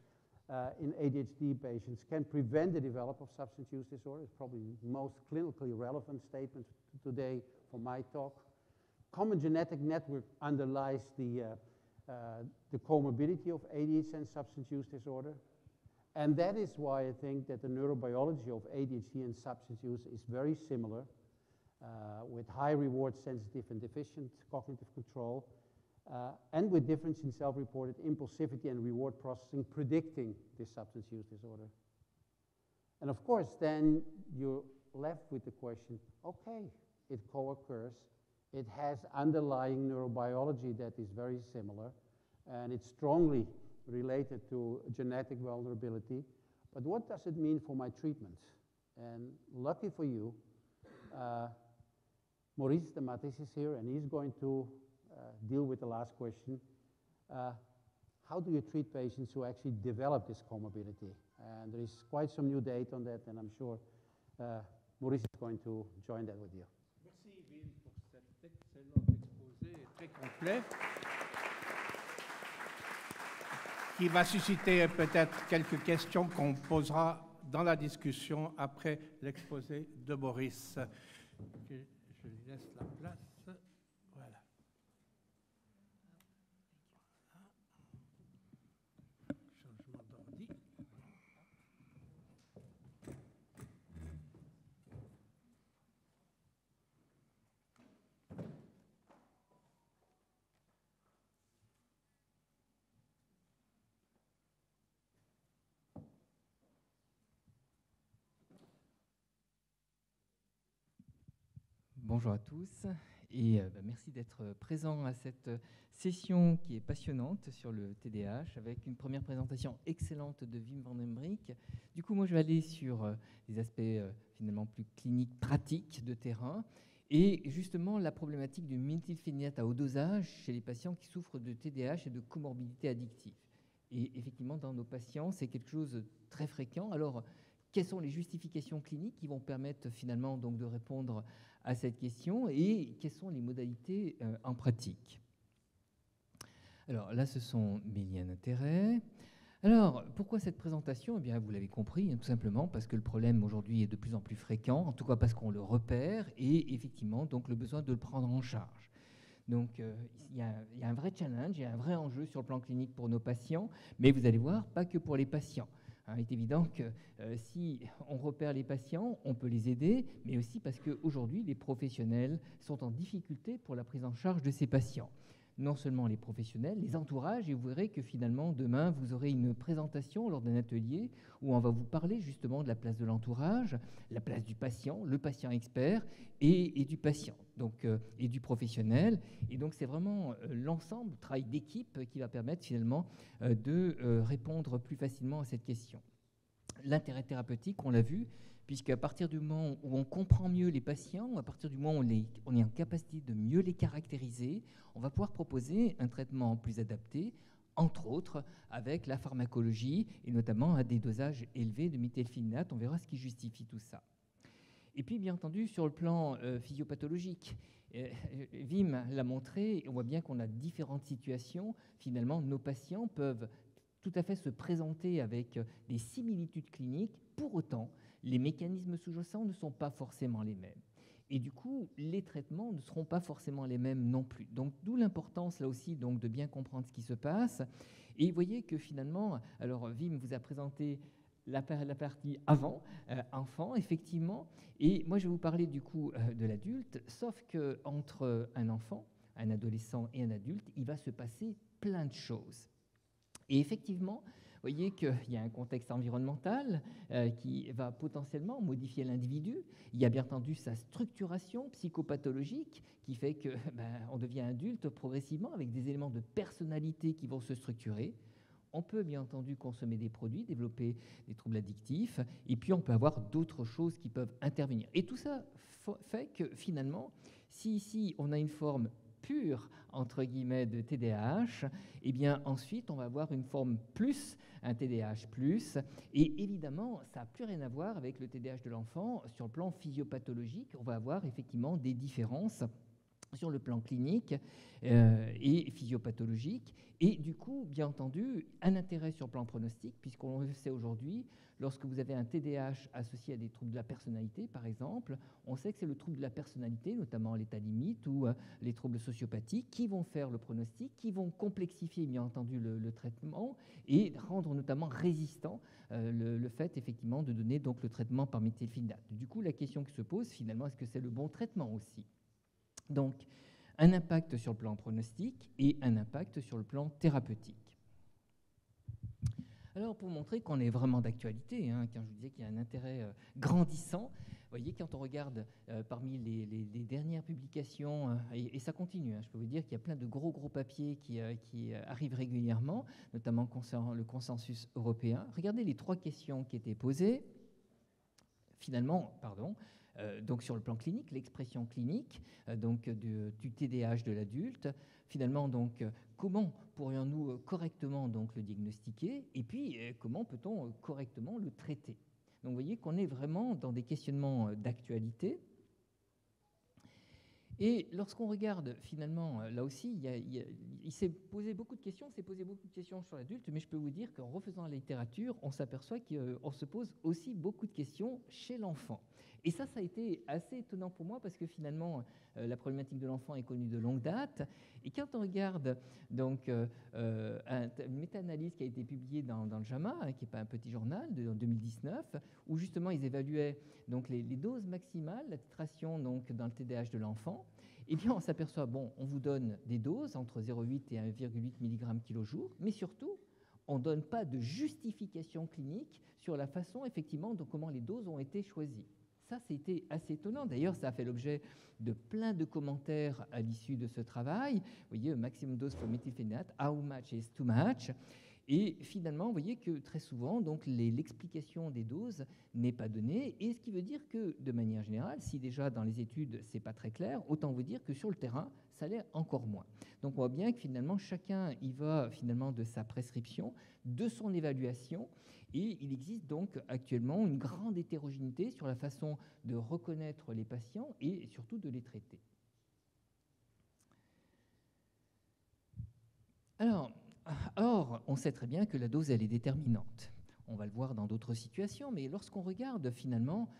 in ADHD patients can prevent the development of substance use disorder. It's probably the most clinically relevant statement today for my talk. Common genetic network underlies the comorbidity of ADHD and substance use disorder. And that is why I think that the neurobiology of ADHD and substance use is very similar, with high reward sensitive and deficient cognitive control, and with difference in self-reported impulsivity and reward processing predicting this substance use disorder. And of course, then you're left with the question, okay, it co-occurs. It has underlying neurobiology that is very similar, and it's strongly related to genetic vulnerability. But what does it mean for my treatment? And lucky for you, Maurice de Mattis is here, and he's going to deal with the last question. How do you treat patients who actually develop this comorbidity? And there is quite some new data on that, and I'm sure Maurice is going to join that with you. Merci Yves pour cet excellent exposé très complet qui va susciter peut-être quelques questions qu'on posera dans la discussion après l'exposé de Maurice. Je lui laisse la place. Voilà. Changement d'ordi. Bonjour à tous et merci d'être présent à cette session qui est passionnante sur le TDAH avec une première présentation excellente de Wim van den Brink. Du coup, moi je vais aller sur des aspects finalement plus cliniques, pratiques de terrain et justement la problématique du méthylphénidate à haut dosage chez les patients qui souffrent de TDAH et de comorbidité addictive. Et effectivement, dans nos patients, c'est quelque chose de très fréquent. Alors, quelles sont les justifications cliniques qui vont permettre finalement donc de répondre à cette question et quelles sont les modalités en pratique? Alors là, ce sont mes liens d'intérêt. Alors, pourquoi cette présentation? Eh bien, vous l'avez compris, tout simplement parce que le problème aujourd'hui est de plus en plus fréquent, en tout cas parce qu'on le repère et effectivement donc le besoin de le prendre en charge. Donc, il y a un vrai challenge, il y a un vrai enjeu sur le plan clinique pour nos patients, mais vous allez voir, pas que pour les patients. Il est évident que si on repère les patients, on peut les aider, mais aussi parce qu'aujourd'hui, les professionnels sont en difficulté pour la prise en charge de ces patients. non seulement les professionnels, les entourages, et vous verrez que finalement, demain, vous aurez une présentation lors d'un atelier où on va vous parler justement de la place de l'entourage, la place du patient, le patient expert et du patient, donc, et du professionnel. Et donc, c'est vraiment l'ensemble, le travail d'équipe qui va permettre finalement de répondre plus facilement à cette question. L'intérêt thérapeutique, on l'a vu, puisqu'à partir du moment où on comprend mieux les patients, à partir du moment où on est en capacité de mieux les caractériser, on va pouvoir proposer un traitement plus adapté, entre autres avec la pharmacologie, et notamment à des dosages élevés de méthylphénidate. On verra ce qui justifie tout ça. Et puis, bien entendu, sur le plan physiopathologique, Wim l'a montré, on voit bien qu'on a différentes situations. Finalement, nos patients peuvent tout à fait se présenter avec des similitudes cliniques. Pour autant, les mécanismes sous-jacents ne sont pas forcément les mêmes. Et du coup, les traitements ne seront pas forcément les mêmes non plus. Donc, d'où l'importance, là aussi, donc, de bien comprendre ce qui se passe. Et vous voyez que finalement, alors Wim vous a présenté la partie avant, enfant, effectivement. Et moi, je vais vous parler du coup de l'adulte, sauf qu'entre un enfant, un adolescent et un adulte, il va se passer plein de choses. Et effectivement, vous voyez qu'il y a un contexte environnemental qui va potentiellement modifier l'individu. Il y a bien entendu sa structuration psychopathologique qui fait qu'on devient adulte progressivement avec des éléments de personnalité qui vont se structurer. On peut bien entendu consommer des produits, développer des troubles addictifs, et puis on peut avoir d'autres choses qui peuvent intervenir. Et tout ça fait que finalement, si ici on a une forme pure, entre guillemets, de TDAH, et bien ensuite on va avoir une forme plus, un TDAH+, et évidemment ça n'a plus rien à voir avec le TDAH de l'enfant. Sur le plan physiopathologique, on va avoir effectivement des différences sur le plan clinique et physiopathologique, et du coup, bien entendu, un intérêt sur le plan pronostic, puisqu'on le sait aujourd'hui, lorsque vous avez un TDAH associé à des troubles de la personnalité, par exemple, on sait que c'est le trouble de la personnalité, notamment l'état limite ou les troubles sociopathiques, qui vont faire le pronostic, qui vont complexifier, bien entendu, le traitement et rendre notamment résistant le fait, effectivement, de donner donc le traitement par méthylphénidate. Du coup, la question qui se pose, finalement, est-ce que c'est le bon traitement aussi ? Donc, un impact sur le plan pronostic et un impact sur le plan thérapeutique. Alors, pour montrer qu'on est vraiment d'actualité, quand je vous disais qu'il y a un intérêt grandissant, vous voyez, quand on regarde parmi les dernières publications, et ça continue, je peux vous dire qu'il y a plein de gros papiers qui arrivent régulièrement, notamment concernant le consensus européen. Regardez les 3 questions qui étaient posées. Finalement, donc sur le plan clinique, l'expression clinique donc du TDAH de l'adulte. Finalement, donc comment pourrions-nous correctement donc le diagnostiquer, et puis comment peut-on correctement le traiter. Donc vous voyez qu'on est vraiment dans des questionnements d'actualité. Et lorsqu'on regarde, finalement, là aussi, il s'est posé beaucoup de questions, sur l'adulte, mais je peux vous dire qu'en refaisant la littérature, on s'aperçoit qu'on se pose aussi beaucoup de questions chez l'enfant. Et ça a été assez étonnant pour moi, parce que finalement, la problématique de l'enfant est connue de longue date. Et quand on regarde donc, une méta-analyse qui a été publiée dans le JAMA, qui n'est pas un petit journal, en 2019, où justement ils évaluaient donc, les doses maximales, la titration donc, dans le TDAH de l'enfant, eh bien on s'aperçoit, bon, on vous donne des doses entre 0,8 et 1,8 mg kg jour, mais surtout, on ne donne pas de justification clinique sur la façon, effectivement, de comment les doses ont été choisies. Ça, c'était assez étonnant. D'ailleurs, ça a fait l'objet de plein de commentaires à l'issue de ce travail. Vous voyez, maximum dose for méthylphénidate, how much is too much? Et finalement, vous voyez que très souvent, donc, l'explication des doses n'est pas donnée, et ce qui veut dire que, de manière générale, si déjà dans les études, c'est pas très clair, autant vous dire que sur le terrain, ça l'est encore moins. Donc on voit bien que finalement, chacun y va finalement de sa prescription, de son évaluation, et il existe donc actuellement une grande hétérogénéité sur la façon de reconnaître les patients et surtout de les traiter. Alors, on sait très bien que la dose, elle est déterminante. On va le voir dans d'autres situations, mais lorsqu'on regarde finalement,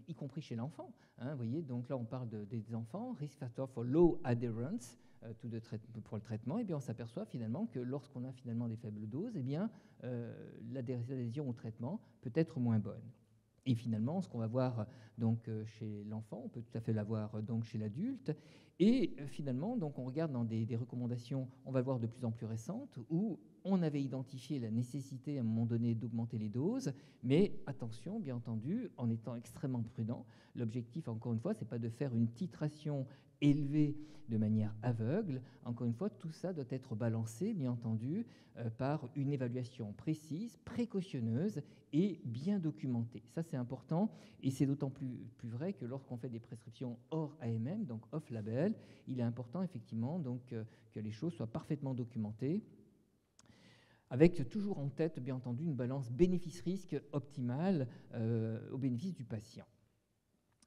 y compris chez l'enfant, vous voyez, donc là on parle des enfants, risk factor for low adherence pour le traitement, et bien on s'aperçoit finalement que lorsqu'on a finalement des faibles doses, et bien l'adhésion au traitement peut être moins bonne. Et finalement, ce qu'on va voir donc chez l'enfant, on peut tout à fait l'avoir donc chez l'adulte. Et finalement, donc on regarde dans des recommandations, on va le voir de plus en plus récentes, où on avait identifié la nécessité à un moment donné d'augmenter les doses, mais attention, bien entendu, en étant extrêmement prudent. L'objectif, encore une fois, c'est pas de faire une titration élevée de manière aveugle. Encore une fois, tout ça doit être balancé, bien entendu, par une évaluation précise, précautionneuse et bien documentée. Ça, c'est important, et c'est d'autant plus vrai que lorsqu'on fait des prescriptions hors AMM, donc off-label, il est important, effectivement, donc, que les choses soient parfaitement documentées, avec toujours en tête, bien entendu, une balance bénéfice-risque optimale au bénéfice du patient.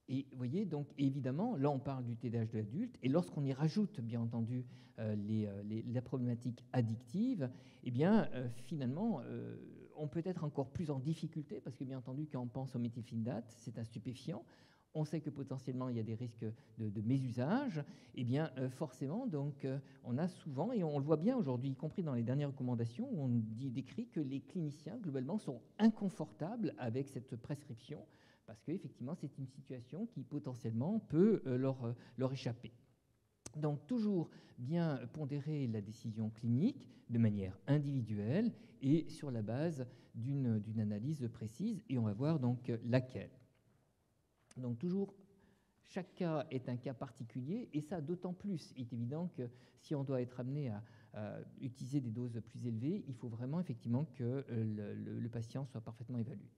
Et vous voyez, donc évidemment, là on parle du TDAH de l'adulte, et lorsqu'on y rajoute, bien entendu, la problématique addictive, eh bien, finalement, on peut être encore plus en difficulté, parce que bien entendu, quand on pense au méthylphénidate, c'est un stupéfiant. On sait que potentiellement il y a des risques de mésusage, et bien forcément, donc on a souvent, et on le voit bien aujourd'hui, y compris dans les dernières recommandations, où on décrit que les cliniciens globalement sont inconfortables avec cette prescription, parce qu'effectivement c'est une situation qui potentiellement peut leur échapper. Donc toujours bien pondérer la décision clinique de manière individuelle et sur la base d'une analyse précise, et on va voir donc laquelle. Donc toujours, chaque cas est un cas particulier, et ça d'autant plus. Il est évident que si on doit être amené à utiliser des doses plus élevées, il faut vraiment effectivement que le patient soit parfaitement évalué.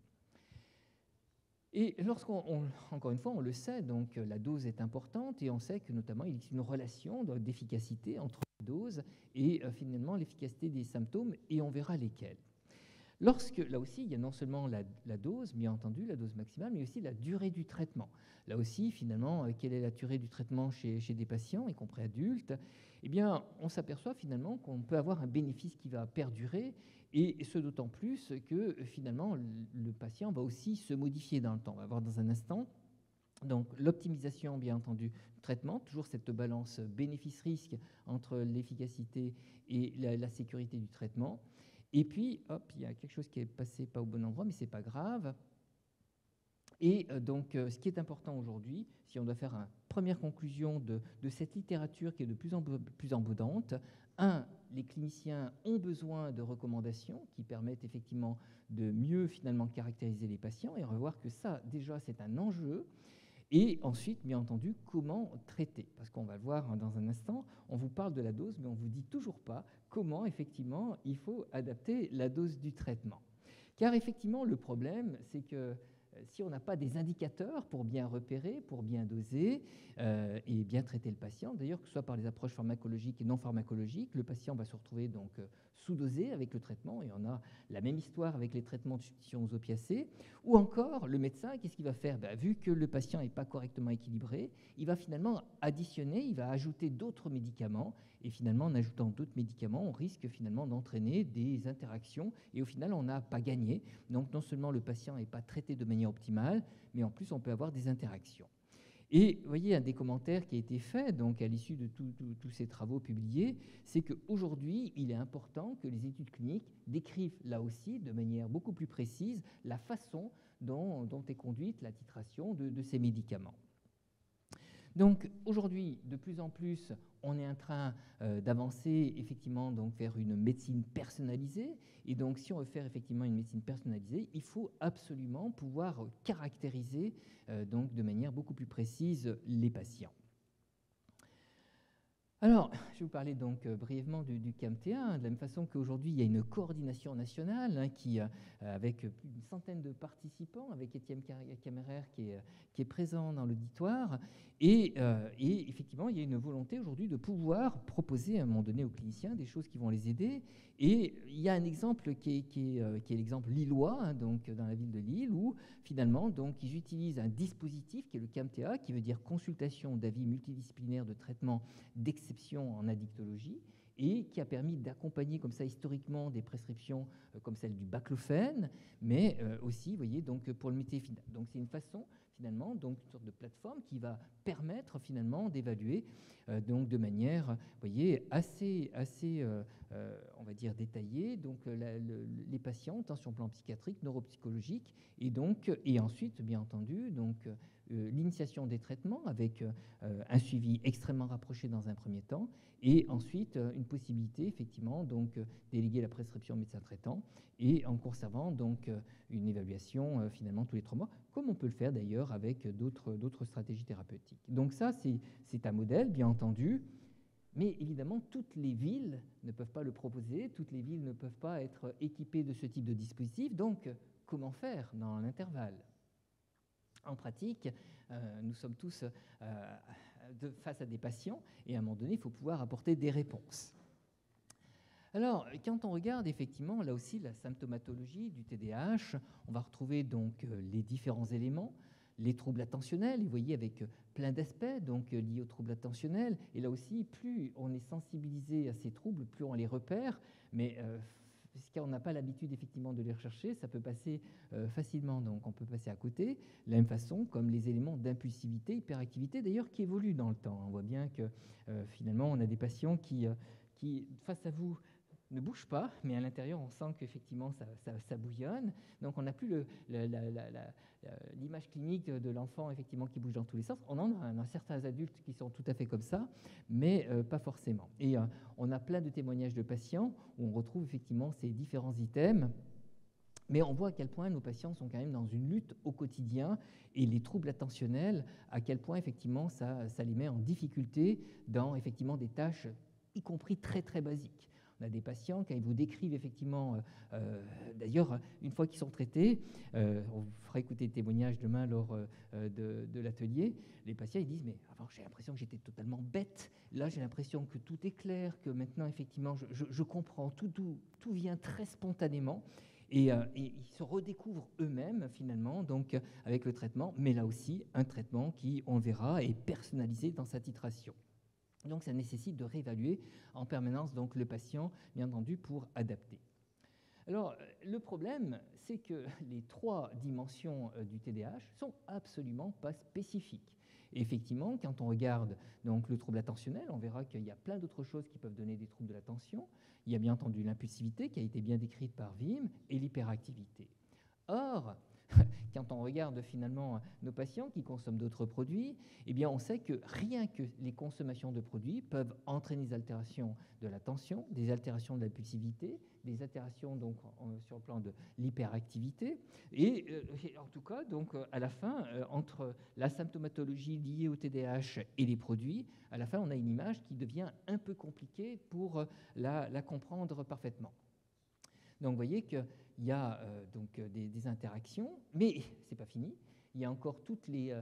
Et encore une fois, on le sait, donc la dose est importante, et on sait que notamment il existe une relation d'efficacité entre la dose et finalement l'efficacité des symptômes, et on verra lesquels. Lorsque, là aussi, il y a non seulement la dose, bien entendu, la dose maximale, mais aussi la durée du traitement. Là aussi, finalement, quelle est la durée du traitement chez des patients, y compris adultes? Eh bien, on s'aperçoit finalement qu'on peut avoir un bénéfice qui va perdurer, et ce d'autant plus que finalement, le patient va aussi se modifier dans le temps. On va voir dans un instant. Donc, l'optimisation, bien entendu, du traitement, toujours cette balance bénéfice-risque entre l'efficacité et la sécurité du traitement. Et puis, hop, il y a quelque chose qui est passé pas au bon endroit, mais ce n'est pas grave. Et donc, ce qui est important aujourd'hui, si on doit faire une première conclusion de cette littérature qui est de plus en plus abondante, les cliniciens ont besoin de recommandations qui permettent effectivement de mieux finalement caractériser les patients, et on va voir que ça, déjà, c'est un enjeu. Et ensuite, bien entendu, comment traiter? Parce qu'on va le voir dans un instant, on vous parle de la dose, mais on ne vous dit toujours pas comment, effectivement, il faut adapter la dose du traitement. Car, effectivement, le problème, c'est que si on n'a pas des indicateurs pour bien repérer, pour bien doser et bien traiter le patient, d'ailleurs, que ce soit par les approches pharmacologiques et non pharmacologiques, le patient va se retrouver donc sous-dosé avec le traitement, et on a la même histoire avec les traitements de substitution aux opiacés. Ou encore, le médecin, qu'est-ce qu'il va faire? Vu que le patient n'est pas correctement équilibré, il va finalement additionner, il va ajouter d'autres médicaments, et finalement, en ajoutant d'autres médicaments, on risque finalement d'entraîner des interactions, et au final, on n'a pas gagné. Donc, non seulement le patient n'est pas traité de manière optimale, mais en plus, on peut avoir des interactions. Et vous voyez, un des commentaires qui a été fait donc, à l'issue de tous ces travaux publiés, c'est qu'aujourd'hui, il est important que les études cliniques décrivent là aussi, de manière beaucoup plus précise, la façon dont est conduite la titration de ces médicaments. Donc aujourd'hui, de plus en plus, on est en train d'avancer effectivement donc, vers une médecine personnalisée. Et donc, si on veut faire effectivement une médecine personnalisée, il faut absolument pouvoir caractériser donc, de manière beaucoup plus précise les patients. Alors, je vais vous parler donc brièvement du CAMTA, de la même façon qu'aujourd'hui, il y a une coordination nationale qui, avec plus d'une centaine de participants, avec Étienne Caméraire qui est présent dans l'auditoire. Et effectivement, il y a une volonté aujourd'hui de pouvoir proposer à un moment donné aux cliniciens des choses qui vont les aider. Et il y a un exemple qui est l'exemple lillois, donc dans la ville de Lille, où finalement, donc, ils utilisent un dispositif qui est le CAMTA, qui veut dire consultation d'avis multidisciplinaire de traitement d'exception en addictologie, et qui a permis d'accompagner comme ça historiquement des prescriptions comme celle du baclofène, mais aussi, vous voyez, donc pour le méthylphénidate. Donc c'est une façon finalement, donc une sorte de plateforme qui va permettre finalement d'évaluer donc de manière, vous voyez, assez on va dire détaillée, donc les patients, tant sur le plan psychiatrique, neuropsychologique, et ensuite, bien entendu, donc l'initiation des traitements avec un suivi extrêmement rapproché dans un premier temps, et ensuite une possibilité effectivement donc déléguer la prescription au médecin traitant et en conservant donc une évaluation finalement tous les 3 mois, comme on peut le faire d'ailleurs avec d'autres stratégies thérapeutiques. Donc ça, c'est un modèle, bien entendu, mais évidemment, toutes les villes ne peuvent pas le proposer, toutes les villes ne peuvent pas être équipées de ce type de dispositif, donc comment faire dans l'intervalle? En pratique, nous sommes tous face à des patients, et à un moment donné, il faut pouvoir apporter des réponses. Alors, quand on regarde effectivement, là aussi, la symptomatologie du TDAH, on va retrouver donc les différents éléments, les troubles attentionnels, vous voyez, avec plein d'aspects donc liés aux troubles attentionnels. Et là aussi, plus on est sensibilisé à ces troubles, plus on les repère. Mais puisqu'on n'a pas l'habitude effectivement de les rechercher, ça peut passer facilement. Donc, on peut passer à côté. De la même façon, comme les éléments d'impulsivité, hyperactivité, d'ailleurs, qui évoluent dans le temps. On voit bien que finalement, on a des patients qui face à vous, ne bouge pas, mais à l'intérieur, on sent qu'effectivement, ça bouillonne. Donc, on n'a plus l'image clinique de l'enfant effectivement qui bouge dans tous les sens. On en a certains adultes qui sont tout à fait comme ça, mais pas forcément. Et on a plein de témoignages de patients où on retrouve effectivement ces différents items. Mais on voit à quel point nos patients sont quand même dans une lutte au quotidien, et les troubles attentionnels, à quel point effectivement ça les met en difficulté dans effectivement des tâches, y compris très très basiques. On a des patients, quand ils vous décrivent effectivement, d'ailleurs, une fois qu'ils sont traités, on vous fera écouter le témoignage demain lors de l'atelier, les patients ils disent, mais avant j'ai l'impression que j'étais totalement bête, là j'ai l'impression que tout est clair, que maintenant effectivement je comprends, tout vient très spontanément. Et ils se redécouvrent eux-mêmes finalement, donc avec le traitement, mais là aussi un traitement qui, on le verra, est personnalisé dans sa titration. Donc ça nécessite de réévaluer en permanence donc, le patient, bien entendu, pour adapter. Alors le problème, c'est que les 3 dimensions du TDAH sont absolument pas spécifiques. Et effectivement, quand on regarde donc, le trouble attentionnel, on verra qu'il y a plein d'autres choses qui peuvent donner des troubles de l'attention. Il y a bien entendu l'impulsivité qui a été bien décrite par Wim et l'hyperactivité. Or, quand on regarde finalement nos patients qui consomment d'autres produits, eh bien on sait que rien que les consommations de produits peuvent entraîner des altérations de l'attention, des altérations de l'impulsivité, des altérations donc sur le plan de l'hyperactivité, et en tout cas donc à la fin entre la symptomatologie liée au TDAH et les produits, à la fin on a une image qui devient un peu compliquée pour la comprendre parfaitement. Donc vous voyez qu'il y a donc des interactions, mais ce n'est pas fini. Il y a encore toutes les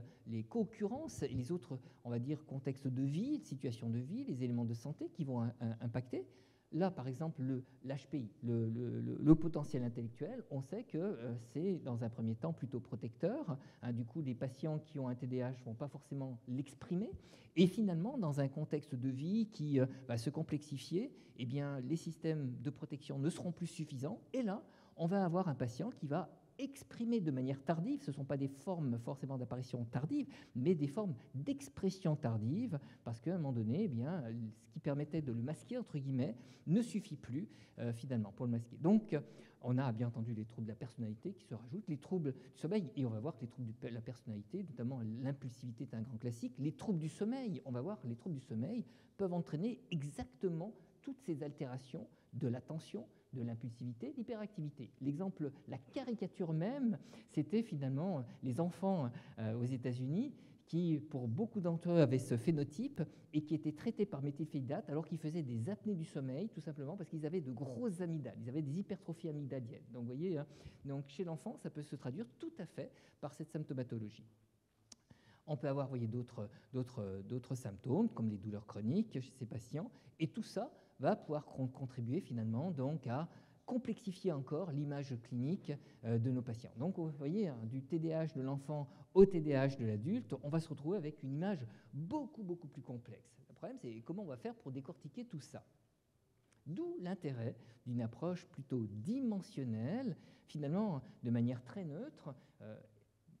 co-occurrences et les autres, on va dire, contextes de vie, situations de vie, les éléments de santé qui vont impacter. Là, par exemple, l'HPI, le potentiel intellectuel, on sait que c'est, dans un premier temps, plutôt protecteur. Du coup, les patients qui ont un TDAH ne vont pas forcément l'exprimer. Et finalement, dans un contexte de vie qui va se complexifier, eh bien, les systèmes de protection ne seront plus suffisants. Et là, on va avoir un patient qui va exprimer de manière tardive, ce ne sont pas des formes forcément d'apparition tardive, mais des formes d'expression tardive, parce qu'à un moment donné, eh bien, ce qui permettait de le masquer, entre guillemets, ne suffit plus finalement pour le masquer. Donc, on a bien entendu les troubles de la personnalité qui se rajoutent, les troubles du sommeil, et on va voir que les troubles de la personnalité, notamment l'impulsivité est un grand classique, les troubles du sommeil, on va voir que les troubles du sommeil peuvent entraîner exactement toutes ces altérations de l'attention, de l'impulsivité, l'hyperactivité. L'exemple, la caricature même, c'était finalement les enfants aux États-Unis qui, pour beaucoup d'entre eux, avaient ce phénotype et qui étaient traités par méthylphénidate alors qu'ils faisaient des apnées du sommeil, tout simplement parce qu'ils avaient de grosses amygdales, ils avaient des hypertrophies amygdaliennes. Donc, vous voyez, donc, chez l'enfant, ça peut se traduire tout à fait par cette symptomatologie. On peut avoir, vous voyez, d'autres symptômes, comme les douleurs chroniques chez ces patients, et tout ça va pouvoir contribuer finalement donc à complexifier encore l'image clinique de nos patients. Donc vous voyez, du TDAH de l'enfant au TDAH de l'adulte, on va se retrouver avec une image beaucoup plus complexe. Le problème, c'est comment on va faire pour décortiquer tout ça. D'où l'intérêt d'une approche plutôt dimensionnelle, finalement de manière très neutre,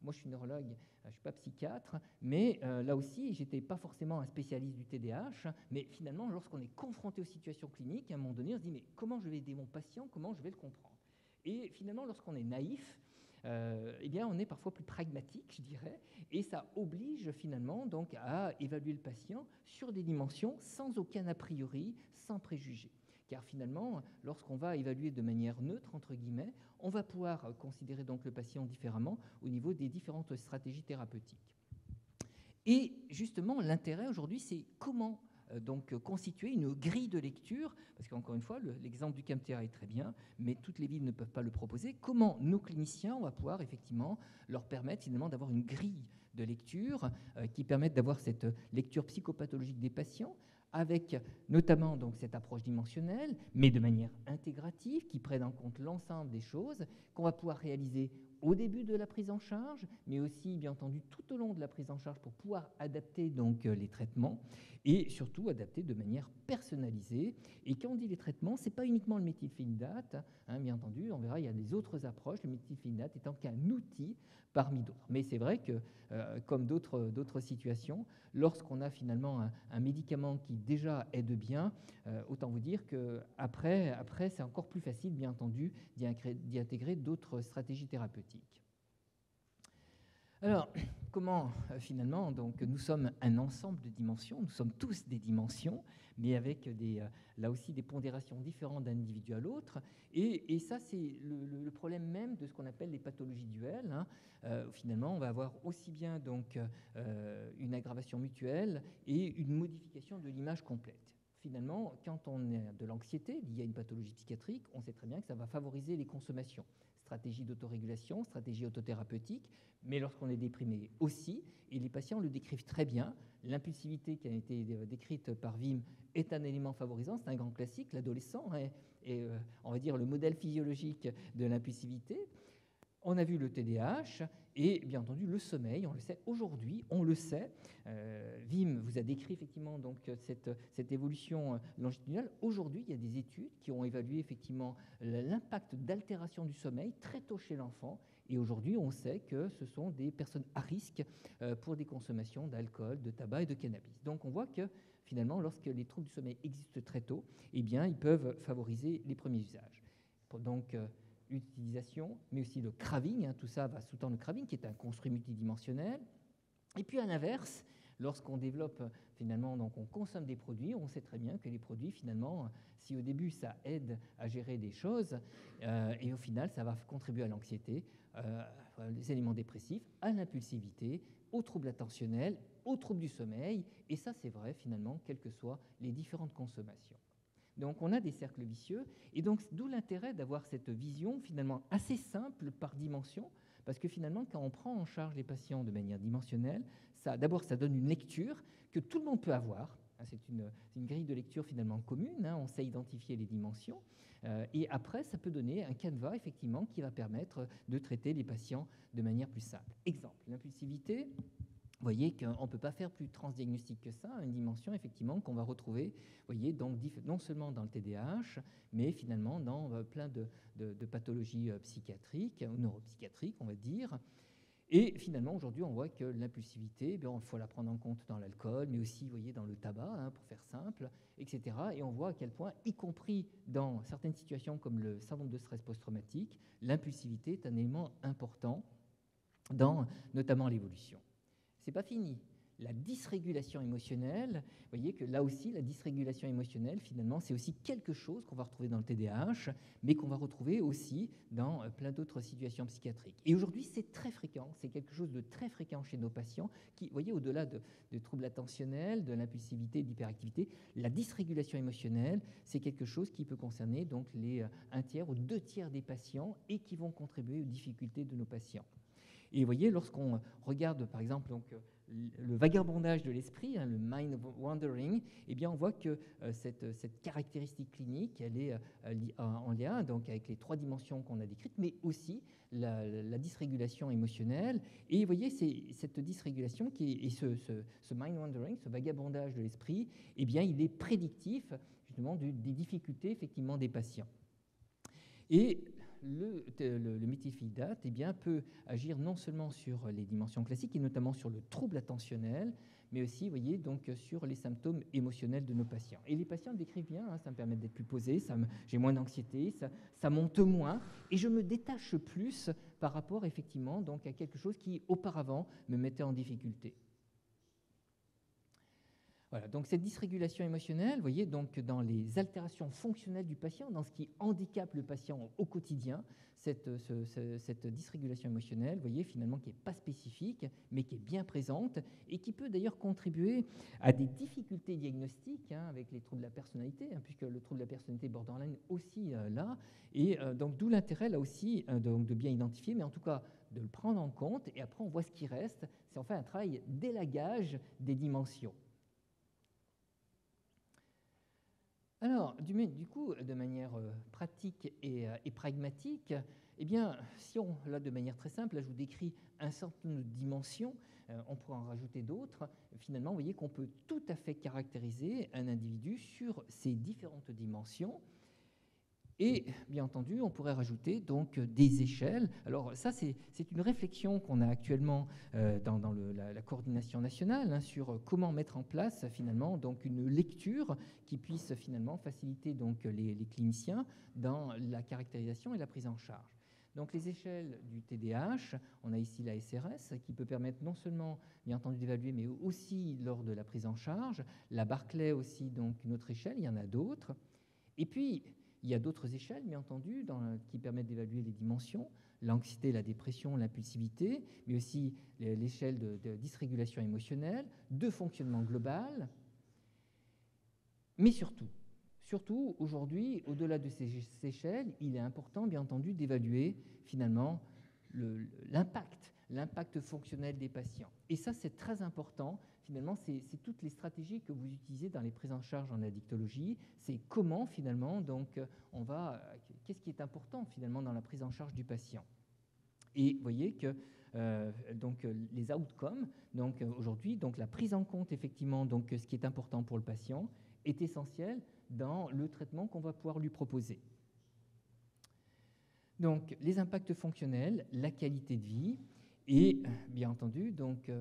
moi je suis neurologue, je ne suis pas psychiatre, mais là aussi, je n'étais pas forcément un spécialiste du TDAH, mais finalement, lorsqu'on est confronté aux situations cliniques, à un moment donné, on se dit, mais comment je vais aider mon patient, comment je vais le comprendre? Et finalement, lorsqu'on est naïf, eh bien, on est parfois plus pragmatique, je dirais, et ça oblige finalement donc à évaluer le patient sur des dimensions sans aucun a priori, sans préjugés. Car finalement, lorsqu'on va évaluer de manière neutre, entre guillemets, on va pouvoir considérer donc le patient différemment au niveau des différentes stratégies thérapeutiques. Et justement, l'intérêt aujourd'hui, c'est comment donc constituer une grille de lecture, parce qu'encore une fois, l'exemple du CAMTEA est très bien, mais toutes les villes ne peuvent pas le proposer. Comment nos cliniciens, on va pouvoir effectivement leur permettre finalement d'avoir une grille de lecture qui permette d'avoir cette lecture psychopathologique des patients, avec notamment donc cette approche dimensionnelle, mais de manière intégrative, qui prenne en compte l'ensemble des choses, qu'on va pouvoir réaliser au début de la prise en charge, mais aussi, bien entendu, tout au long de la prise en charge pour pouvoir adapter donc les traitements et surtout adapter de manière personnalisée. Et quand on dit les traitements, ce n'est pas uniquement le méthylphénidate, hein, bien entendu, on verra, il y a des autres approches, le méthylphénidate étant qu'un outil parmi d'autres. Mais c'est vrai que, comme d'autres situations, lorsqu'on a finalement un médicament qui déjà aide bien, autant vous dire qu'après, c'est encore plus facile, bien entendu, d'y intégrer d'autres stratégies thérapeutiques. Alors, comment finalement, donc, nous sommes un ensemble de dimensions, nous sommes tous des dimensions, mais avec là aussi des pondérations différentes d'un individu à l'autre, et ça c'est le problème même de ce qu'on appelle les pathologies duelles, hein. Finalement, on va avoir aussi bien donc, une aggravation mutuelle et une modification de l'image complète. Finalement, quand on a de l'anxiété liée à une pathologie psychiatrique, on sait très bien que ça va favoriser les consommations. Stratégie d'autorégulation, stratégie autothérapeutique, mais lorsqu'on est déprimé aussi, et les patients le décrivent très bien, l'impulsivité qui a été décrite par Wim est un élément favorisant, c'est un grand classique, l'adolescent est on va dire le modèle physiologique de l'impulsivité. On a vu le TDAH et bien entendu le sommeil, on le sait aujourd'hui, on le sait. Wim vous a décrit effectivement donc cette évolution longitudinale. Aujourd'hui, il y a des études qui ont évalué effectivement l'impact d'altération du sommeil très tôt chez l'enfant. Et aujourd'hui, on sait que ce sont des personnes à risque pour des consommations d'alcool, de tabac et de cannabis. Donc on voit que finalement, lorsque les troubles du sommeil existent très tôt, eh bien, ils peuvent favoriser les premiers usages. Donc, utilisation, mais aussi le craving, hein, tout ça va sous-tendre le craving, qui est un construit multidimensionnel. Et puis à l'inverse, lorsqu'on développe finalement, donc on consomme des produits, on sait très bien que les produits finalement, si au début ça aide à gérer des choses, et au final ça va contribuer à l'anxiété, les éléments dépressifs, à l'impulsivité, aux troubles attentionnels, aux troubles du sommeil, et ça c'est vrai finalement, quelles que soient les différentes consommations. Donc on a des cercles vicieux, et donc d'où l'intérêt d'avoir cette vision finalement assez simple par dimension, parce que finalement quand on prend en charge les patients de manière dimensionnelle, d'abord ça donne une lecture que tout le monde peut avoir, c'est une grille de lecture finalement commune, on sait identifier les dimensions, et après ça peut donner un canevas effectivement qui va permettre de traiter les patients de manière plus simple. Exemple, l'impulsivité. Vous voyez qu'on ne peut pas faire plus transdiagnostique que ça, une dimension effectivement qu'on va retrouver, voyez, donc, non seulement dans le TDAH, mais finalement dans plein de pathologies psychiatriques ou neuropsychiatriques, on va dire. Et finalement, aujourd'hui, on voit que l'impulsivité, il faut la prendre en compte dans l'alcool, mais aussi, vous voyez, dans le tabac, pour faire simple, etc. Et on voit à quel point, y compris dans certaines situations comme le syndrome de stress post-traumatique, l'impulsivité est un élément important dans notamment l'évolution. C'est pas fini. La dysrégulation émotionnelle, vous voyez que là aussi, la dysrégulation émotionnelle, finalement, c'est aussi quelque chose qu'on va retrouver dans le TDAH, mais qu'on va retrouver aussi dans plein d'autres situations psychiatriques. Et aujourd'hui, c'est très fréquent, c'est quelque chose de très fréquent chez nos patients qui, vous voyez, au-delà de troubles attentionnels, de l'impulsivité, de l'hyperactivité, la dysrégulation émotionnelle, c'est quelque chose qui peut concerner donc les 1/3 ou 2/3 des patients et qui vont contribuer aux difficultés de nos patients. Et vous voyez, lorsqu'on regarde, par exemple, donc, le vagabondage de l'esprit, le mind wandering, eh bien, on voit que cette caractéristique clinique, elle est en lien donc, avec les 3 dimensions qu'on a décrites, mais aussi la dysrégulation émotionnelle. Et vous voyez, c'est cette dysrégulation et ce mind wandering, ce vagabondage de l'esprit, eh bien, il est prédictif justement des difficultés effectivement des patients. Et le méthylphénidate eh bien, peut agir non seulement sur les dimensions classiques, et notamment sur le trouble attentionnel, mais aussi, vous voyez, donc, sur les symptômes émotionnels de nos patients. Et les patients le décrivent bien, hein, ça me permet d'être plus posé, j'ai moins d'anxiété, ça monte moins, et je me détache plus par rapport, effectivement, donc, à quelque chose qui, auparavant, me mettait en difficulté. Voilà, donc cette dysrégulation émotionnelle, vous voyez, donc dans les altérations fonctionnelles du patient, dans ce qui handicape le patient au quotidien, cette dysrégulation émotionnelle, vous voyez, finalement, qui n'est pas spécifique, mais qui est bien présente et qui peut d'ailleurs contribuer à des difficultés diagnostiques hein, avec les troubles de la personnalité, hein, puisque le trouble de la personnalité borderline aussi là, et donc d'où l'intérêt là aussi de bien identifier, mais en tout cas de le prendre en compte, et après on voit ce qui reste, c'est en fait un travail d'élagage des dimensions. Alors, du coup, de manière pratique et pragmatique, eh bien, si on, là, de manière très simple, là, je vous décris un certain nombre de dimensions, on pourrait en rajouter d'autres. Finalement, vous voyez qu'on peut tout à fait caractériser un individu sur ces différentes dimensions. Et bien entendu, on pourrait rajouter donc des échelles. Alors ça, c'est une réflexion qu'on a actuellement dans la coordination nationale hein, sur comment mettre en place finalement donc une lecture qui puisse finalement faciliter donc les cliniciens dans la caractérisation et la prise en charge. Donc les échelles du TDAH, on a ici la SRS qui peut permettre non seulement bien entendu d'évaluer, mais aussi lors de la prise en charge. La Barclay aussi, donc une autre échelle, il y en a d'autres. Et puis il y a d'autres échelles, bien entendu, qui permettent d'évaluer les dimensions, l'anxiété, la dépression, l'impulsivité, mais aussi l'échelle de dysrégulation émotionnelle, de fonctionnement global. Mais surtout aujourd'hui, au-delà de ces échelles, il est important, bien entendu, d'évaluer finalement l'impact fonctionnel des patients. Et ça, c'est très important. Finalement, c'est toutes les stratégies que vous utilisez dans les prises en charge en addictologie. C'est comment, finalement, donc, qu'est-ce qui est important, finalement, dans la prise en charge du patient. Et vous voyez que donc, les outcomes, donc, aujourd'hui, donc, la prise en compte, effectivement, donc, ce qui est important pour le patient est essentiel dans le traitement qu'on va pouvoir lui proposer. Donc, les impacts fonctionnels, la qualité de vie, et bien entendu, donc,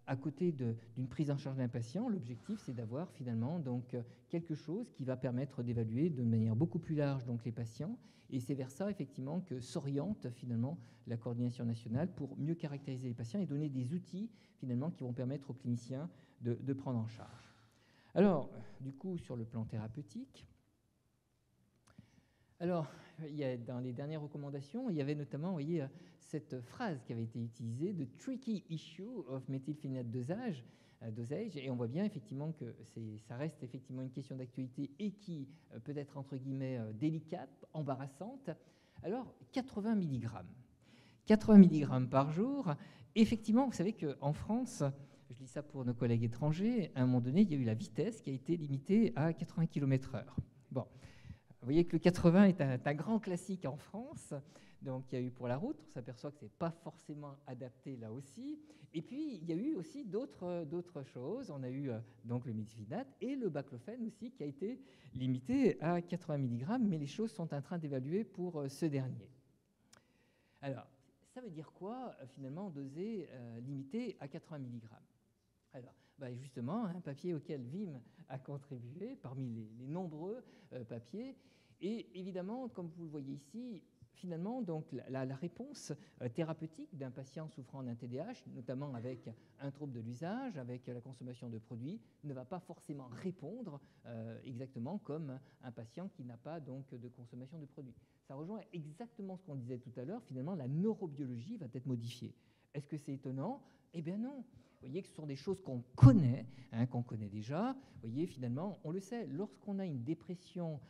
à côté d'une prise en charge d'un patient, l'objectif, c'est d'avoir finalement donc, quelque chose qui va permettre d'évaluer de manière beaucoup plus large donc, les patients. Et c'est vers ça, effectivement, que s'oriente finalement la coordination nationale pour mieux caractériser les patients et donner des outils, finalement, qui vont permettre aux cliniciens de prendre en charge. Alors, du coup, sur le plan thérapeutique, alors, dans les dernières recommandations, il y avait notamment, vous voyez, cette phrase qui avait été utilisée, « The tricky issue of methylphénidate dosage », et on voit bien effectivement que ça reste effectivement une question d'actualité et qui peut être, entre guillemets, délicate, embarrassante. Alors, 80 mg. 80 mg par jour. Effectivement, vous savez qu'en France, je dis ça pour nos collègues étrangers, à un moment donné, il y a eu la vitesse qui a été limitée à 80 km/h. Bon. Vous voyez que le 80 est un grand classique en France, donc il y a eu pour la route, on s'aperçoit que ce n'est pas forcément adapté là aussi. Et puis il y a eu aussi d'autres choses, on a eu donc le méthylphénidate et le baclofène aussi qui a été limité à 80 mg, mais les choses sont en train d'évaluer pour ce dernier. Alors, ça veut dire quoi finalement doser limité à 80 mg? Alors, justement, un papier auquel VIM a contribué parmi les nombreux papiers. Et évidemment, comme vous le voyez ici, finalement, donc, la réponse thérapeutique d'un patient souffrant d'un TDAH, notamment avec un trouble de l'usage, avec la consommation de produits, ne va pas forcément répondre exactement comme un patient qui n'a pas donc, de consommation de produits. Ça rejoint exactement ce qu'on disait tout à l'heure. Finalement, la neurobiologie va être modifiée. Est-ce que c'est étonnant? Eh bien non. Vous voyez que ce sont des choses qu'on connaît, qu'on connaît déjà. Vous voyez, finalement, on le sait, lorsqu'on a une dépression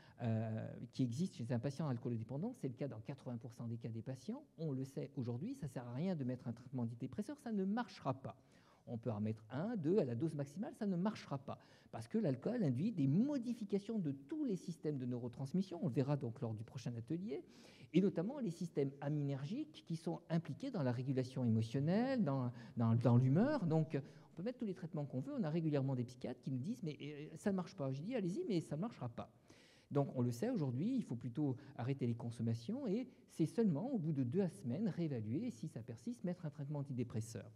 qui existe chez un patient alcoolodépendant, c'est le cas dans 80% des cas des patients, on le sait aujourd'hui, ça ne sert à rien de mettre un traitement antidépresseur, ça ne marchera pas. On peut en mettre 1, 2 à la dose maximale, ça ne marchera pas. Parce que l'alcool induit des modifications de tous les systèmes de neurotransmission, on le verra donc lors du prochain atelier, et notamment les systèmes aminergiques qui sont impliqués dans la régulation émotionnelle, dans l'humeur. Donc, on peut mettre tous les traitements qu'on veut. On a régulièrement des psychiatres qui nous disent « mais ça ne marche pas ». Je dis « allez-y, mais ça ne marchera pas ». Donc on le sait aujourd'hui, il faut plutôt arrêter les consommations et c'est seulement au bout de 2 semaines réévaluer et si ça persiste, mettre un traitement antidépresseur.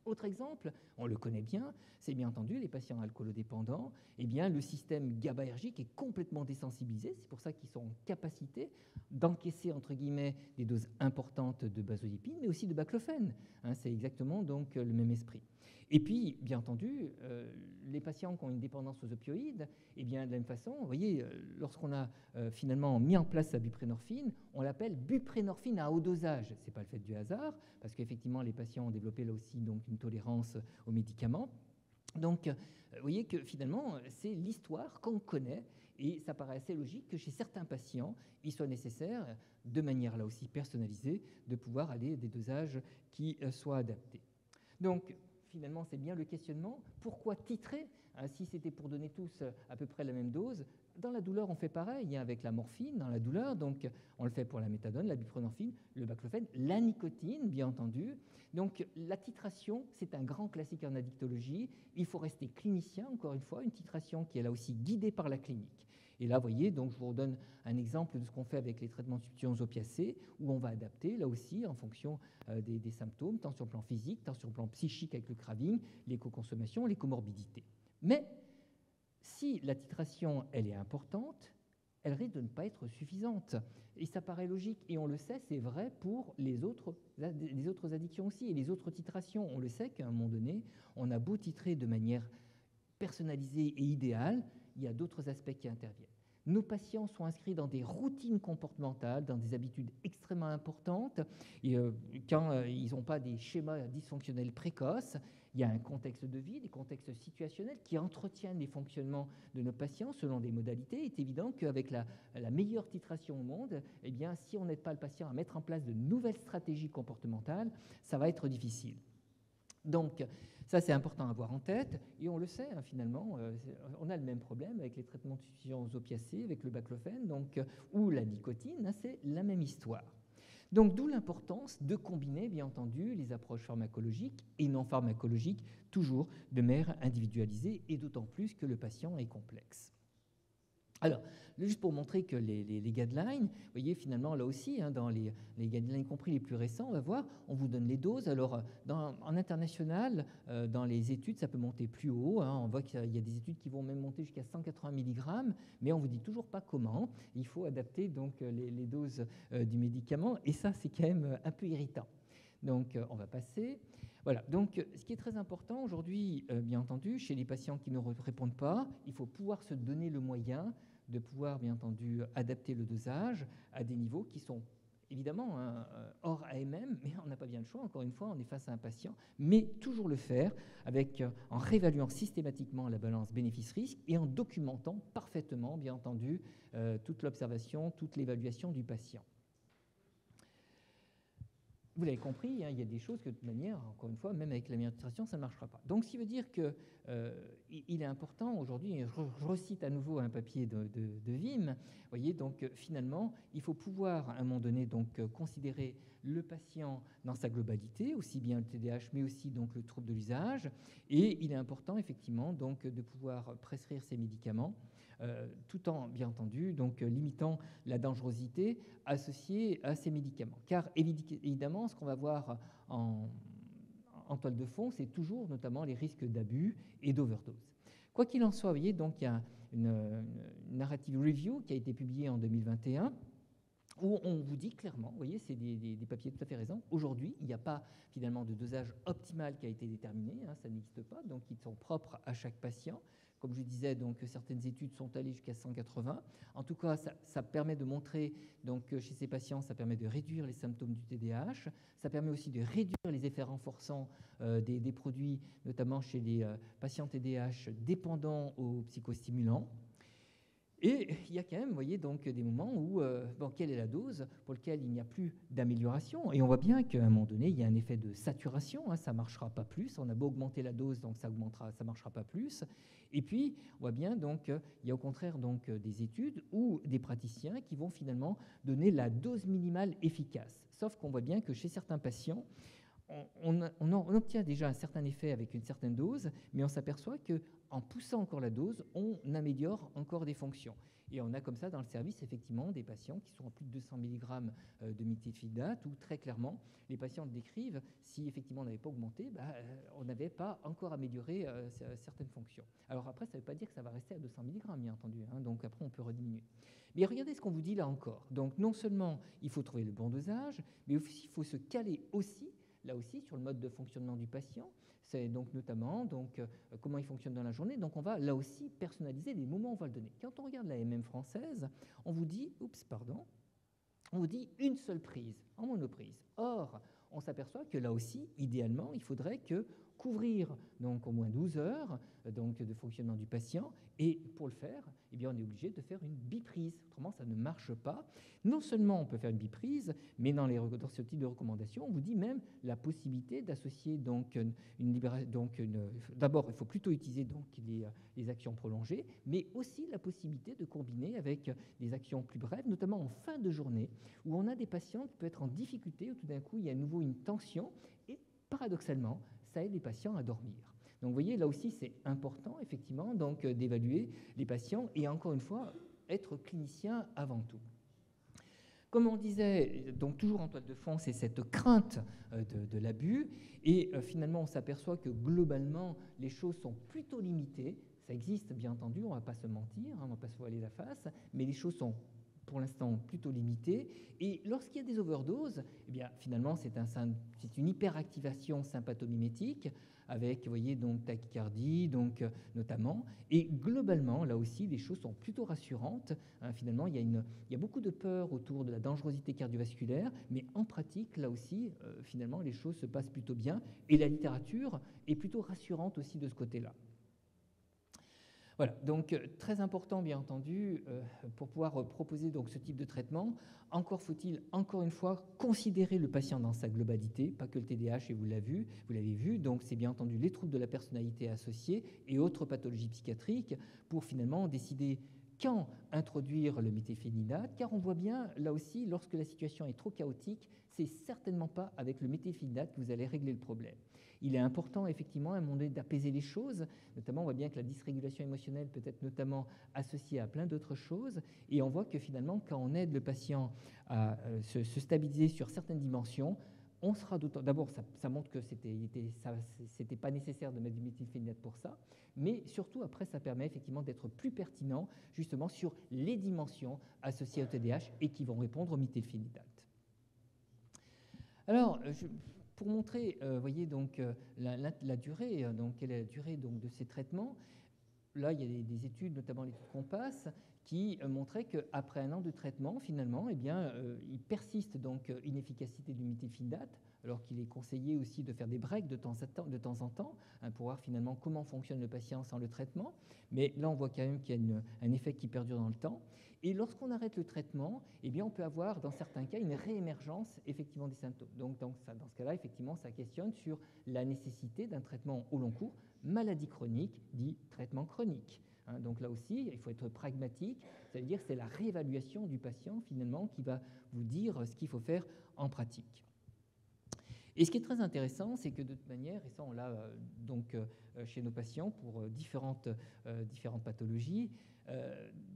Autre exemple, on le connaît bien, c'est bien entendu les patients alcoolodépendants, eh bien le système GABAergique est complètement désensibilisé, c'est pour ça qu'ils sont en capacité d'encaisser entre guillemets des doses importantes de benzodiazépine, mais aussi de baclofène. C'est exactement donc le même esprit. Et puis, bien entendu, les patients qui ont une dépendance aux opioïdes, eh bien, de la même façon, vous voyez, lorsqu'on a finalement mis en place la buprénorphine, on l'appelle buprénorphine à haut dosage. Ce n'est pas le fait du hasard, parce qu'effectivement, les patients ont développé là aussi donc, une tolérance aux médicaments. Donc, vous voyez que finalement, c'est l'histoire qu'on connaît, et ça paraît assez logique que chez certains patients, il soit nécessaire, de manière là aussi personnalisée, de pouvoir aller à des dosages qui soient adaptés. Donc, finalement, c'est bien le questionnement. Pourquoi titrer si c'était pour donner tous à peu près la même dose? Dans la douleur, on fait pareil avec la morphine, dans la douleur. Donc, on le fait pour la méthadone, la buprenorphine, le baclofène, la nicotine, bien entendu. Donc, la titration, c'est un grand classique en addictologie. Il faut rester clinicien, encore une fois, une titration qui est là aussi guidée par la clinique. Et là, vous voyez, donc je vous redonne un exemple de ce qu'on fait avec les traitements de substances opiacées, où on va adapter, là aussi, en fonction des symptômes, tant sur le plan physique, tant sur le plan psychique avec le craving, l'éco-consommation, les comorbidités. Mais si la titration, elle est importante, elle risque de ne pas être suffisante. Et ça paraît logique, et on le sait, c'est vrai pour les autres addictions aussi, et les autres titrations. On le sait qu'à un moment donné, on a beau titrer de manière personnalisée et idéale, il y a d'autres aspects qui interviennent. Nos patients sont inscrits dans des routines comportementales, dans des habitudes extrêmement importantes. Et, quand ils n'ont pas des schémas dysfonctionnels précoces, il y a un contexte de vie, des contextes situationnels qui entretiennent les fonctionnements de nos patients selon des modalités. Il est évident qu'avec la meilleure titration au monde, eh bien, si on n'aide pas le patient à mettre en place de nouvelles stratégies comportementales, ça va être difficile. Donc, ça, c'est important à avoir en tête, et on le sait, finalement, on a le même problème avec les traitements de substances opiacées, avec le baclofène, donc, ou la nicotine, c'est la même histoire. Donc, d'où l'importance de combiner, bien entendu, les approches pharmacologiques et non pharmacologiques, toujours de manière individualisée, et d'autant plus que le patient est complexe. Alors, juste pour montrer que les guidelines, vous voyez, finalement, là aussi, dans les guidelines, y compris les plus récents, on va voir, on vous donne les doses. Alors, en international, dans les études, ça peut monter plus haut. On voit qu'il y a des études qui vont même monter jusqu'à 180 mg, mais on ne vous dit toujours pas comment. Il faut adapter donc les doses du médicament, et ça, c'est quand même un peu irritant. Donc, on va passer. Voilà, donc ce qui est très important aujourd'hui, bien entendu, chez les patients qui ne répondent pas, il faut pouvoir se donner le moyen de pouvoir, bien entendu, adapter le dosage à des niveaux qui sont évidemment hors AMM, mais on n'a pas bien le choix, encore une fois, on est face à un patient, mais toujours le faire avec, en réévaluant systématiquement la balance bénéfice-risque et en documentant parfaitement, bien entendu, toute l'observation, toute l'évaluation du patient. Vous l'avez compris, il y a des choses que de toute manière, encore une fois, même avec la meilleure titration, ça ne marchera pas. Donc, ce qui veut dire qu'il est important aujourd'hui, et je recite à nouveau un papier de Wim, vous voyez, donc finalement, il faut pouvoir à un moment donné donc, considérer le patient dans sa globalité, aussi bien le TDAH, mais aussi donc, le trouble de l'usage, et il est important effectivement donc, de pouvoir prescrire ces médicaments tout en, bien entendu, donc, limitant la dangerosité associée à ces médicaments. Car évidemment, ce qu'on va voir en toile de fond, c'est toujours notamment les risques d'abus et d'overdose. Quoi qu'il en soit, vous voyez, donc, il y a une narrative review qui a été publiée en 2021, où on vous dit clairement, vous voyez, c'est des papiers tout à fait raison, aujourd'hui, il n'y a pas finalement de dosage optimal qui a été déterminé, ça n'existe pas, donc ils sont propres à chaque patient. Comme je disais, donc, certaines études sont allées jusqu'à 180. En tout cas, ça permet de montrer, donc, chez ces patients, ça permet de réduire les symptômes du TDAH. Ça permet aussi de réduire les effets renforçants des produits, notamment chez les patients TDAH dépendants aux psychostimulants. Et il y a quand même, vous voyez, donc, des moments où, quelle est la dose pour laquelle il n'y a plus d'amélioration. Et on voit bien qu'à un moment donné, il y a un effet de saturation, ça ne marchera pas plus. On a beau augmenter la dose, donc ça ne marchera pas plus. Et puis, on voit bien, donc, il y a au contraire donc, des études ou des praticiens qui vont finalement donner la dose minimale efficace. Sauf qu'on voit bien que chez certains patients, on obtient déjà un certain effet avec une certaine dose, mais on s'aperçoit qu'en poussant encore la dose, on améliore encore des fonctions. Et on a comme ça dans le service effectivement des patients qui sont à plus de 200 mg de methylphénidate, où très clairement les patients décrivent si effectivement on n'avait pas augmenté, on n'avait pas encore amélioré certaines fonctions. Alors après, ça ne veut pas dire que ça va rester à 200 mg, bien entendu, hein, donc après on peut rediminuer. Mais regardez ce qu'on vous dit là encore. Donc non seulement il faut trouver le bon dosage, mais aussi, il faut se caler aussi, là aussi, sur le mode de fonctionnement du patient. C'est donc notamment comment il fonctionne dans la journée. Donc on va là aussi personnaliser les moments où on va le donner. Quand on regarde la MM française, on vous dit, on vous dit une seule prise, en monoprise. Or, on s'aperçoit que là aussi, idéalement, il faudrait couvrir donc au moins 12 heures donc, de fonctionnement du patient. Et pour le faire, eh bien, on est obligé de faire une biprise. Autrement, ça ne marche pas. Non seulement on peut faire une biprise, mais dans ce type de recommandation, on vous dit même la possibilité d'associer donc d'abord, il faut plutôt utiliser donc les actions prolongées, mais aussi la possibilité de combiner avec des actions plus brèves, notamment en fin de journée, où on a des patients qui peuvent être en difficulté, où tout d'un coup, il y a à nouveau une tension, et paradoxalement, ça aide les patients à dormir. Donc vous voyez, là aussi, c'est important, effectivement, donc d'évaluer les patients et encore une fois, être clinicien avant tout. Comme on disait, donc toujours en toile de fond, c'est cette crainte de l'abus. Et finalement, on s'aperçoit que globalement, les choses sont plutôt limitées. Ça existe, bien entendu, on ne va pas se mentir, hein, on ne va pas se voiler la face, mais les choses sont pour l'instant plutôt limitées. Et lorsqu'il y a des overdoses, eh bien, finalement, c'est une hyperactivation sympathomimétique avec, vous voyez, donc tachycardie, donc notamment. Et globalement, là aussi, les choses sont plutôt rassurantes. Hein, finalement, il y a beaucoup de peur autour de la dangerosité cardiovasculaire, mais en pratique, là aussi, finalement, les choses se passent plutôt bien. Et la littérature est plutôt rassurante aussi de ce côté-là. Voilà, donc très important bien entendu pour pouvoir proposer donc ce type de traitement. Encore faut-il, encore une fois, considérer le patient dans sa globalité, pas que le TDAH, et vous l'avez vu, donc c'est bien entendu les troubles de la personnalité associés et autres pathologies psychiatriques pour finalement décider quand introduire le méthylphénidate, car on voit bien là aussi, lorsque la situation est trop chaotique, c'est certainement pas avec le méthylphénidate que vous allez régler le problème. Il est important, effectivement, à un moment donné, d'apaiser les choses. Notamment, on voit bien que la dysrégulation émotionnelle peut être notamment associée à plein d'autres choses. Et on voit que finalement, quand on aide le patient à se stabiliser sur certaines dimensions, on sera d'autant... D'abord, ça montre que c'était pas nécessaire de mettre du méthylphénidate pour ça. Mais surtout, après, ça permet effectivement d'être plus pertinent, justement, sur les dimensions associées au TDAH et qui vont répondre au méthylphénidate. Alors, pour montrer, voyez donc la durée, donc quelle est la durée donc de ces traitements. Là, il y a des études, notamment l'étude COMPASS, qui montraient qu'après 1 an de traitement, finalement, eh bien, il persiste donc une efficacité du méthylphénidate, alors qu'il est conseillé aussi de faire des breaks de temps en temps hein, pour voir finalement comment fonctionne le patient sans le traitement. Mais là, on voit quand même qu'il y a un effet qui perdure dans le temps. Et lorsqu'on arrête le traitement, eh bien, on peut avoir, dans certains cas, une réémergence effectivement des symptômes. Donc, dans ce cas-là, effectivement, ça questionne sur la nécessité d'un traitement au long cours. Maladie chronique dit traitement chronique. Hein, donc là aussi, il faut être pragmatique. Ça veut dire que c'est la réévaluation du patient, finalement, qui va vous dire ce qu'il faut faire en pratique. Et ce qui est très intéressant, c'est que de toute manière, et ça on l'a donc chez nos patients pour différentes pathologies,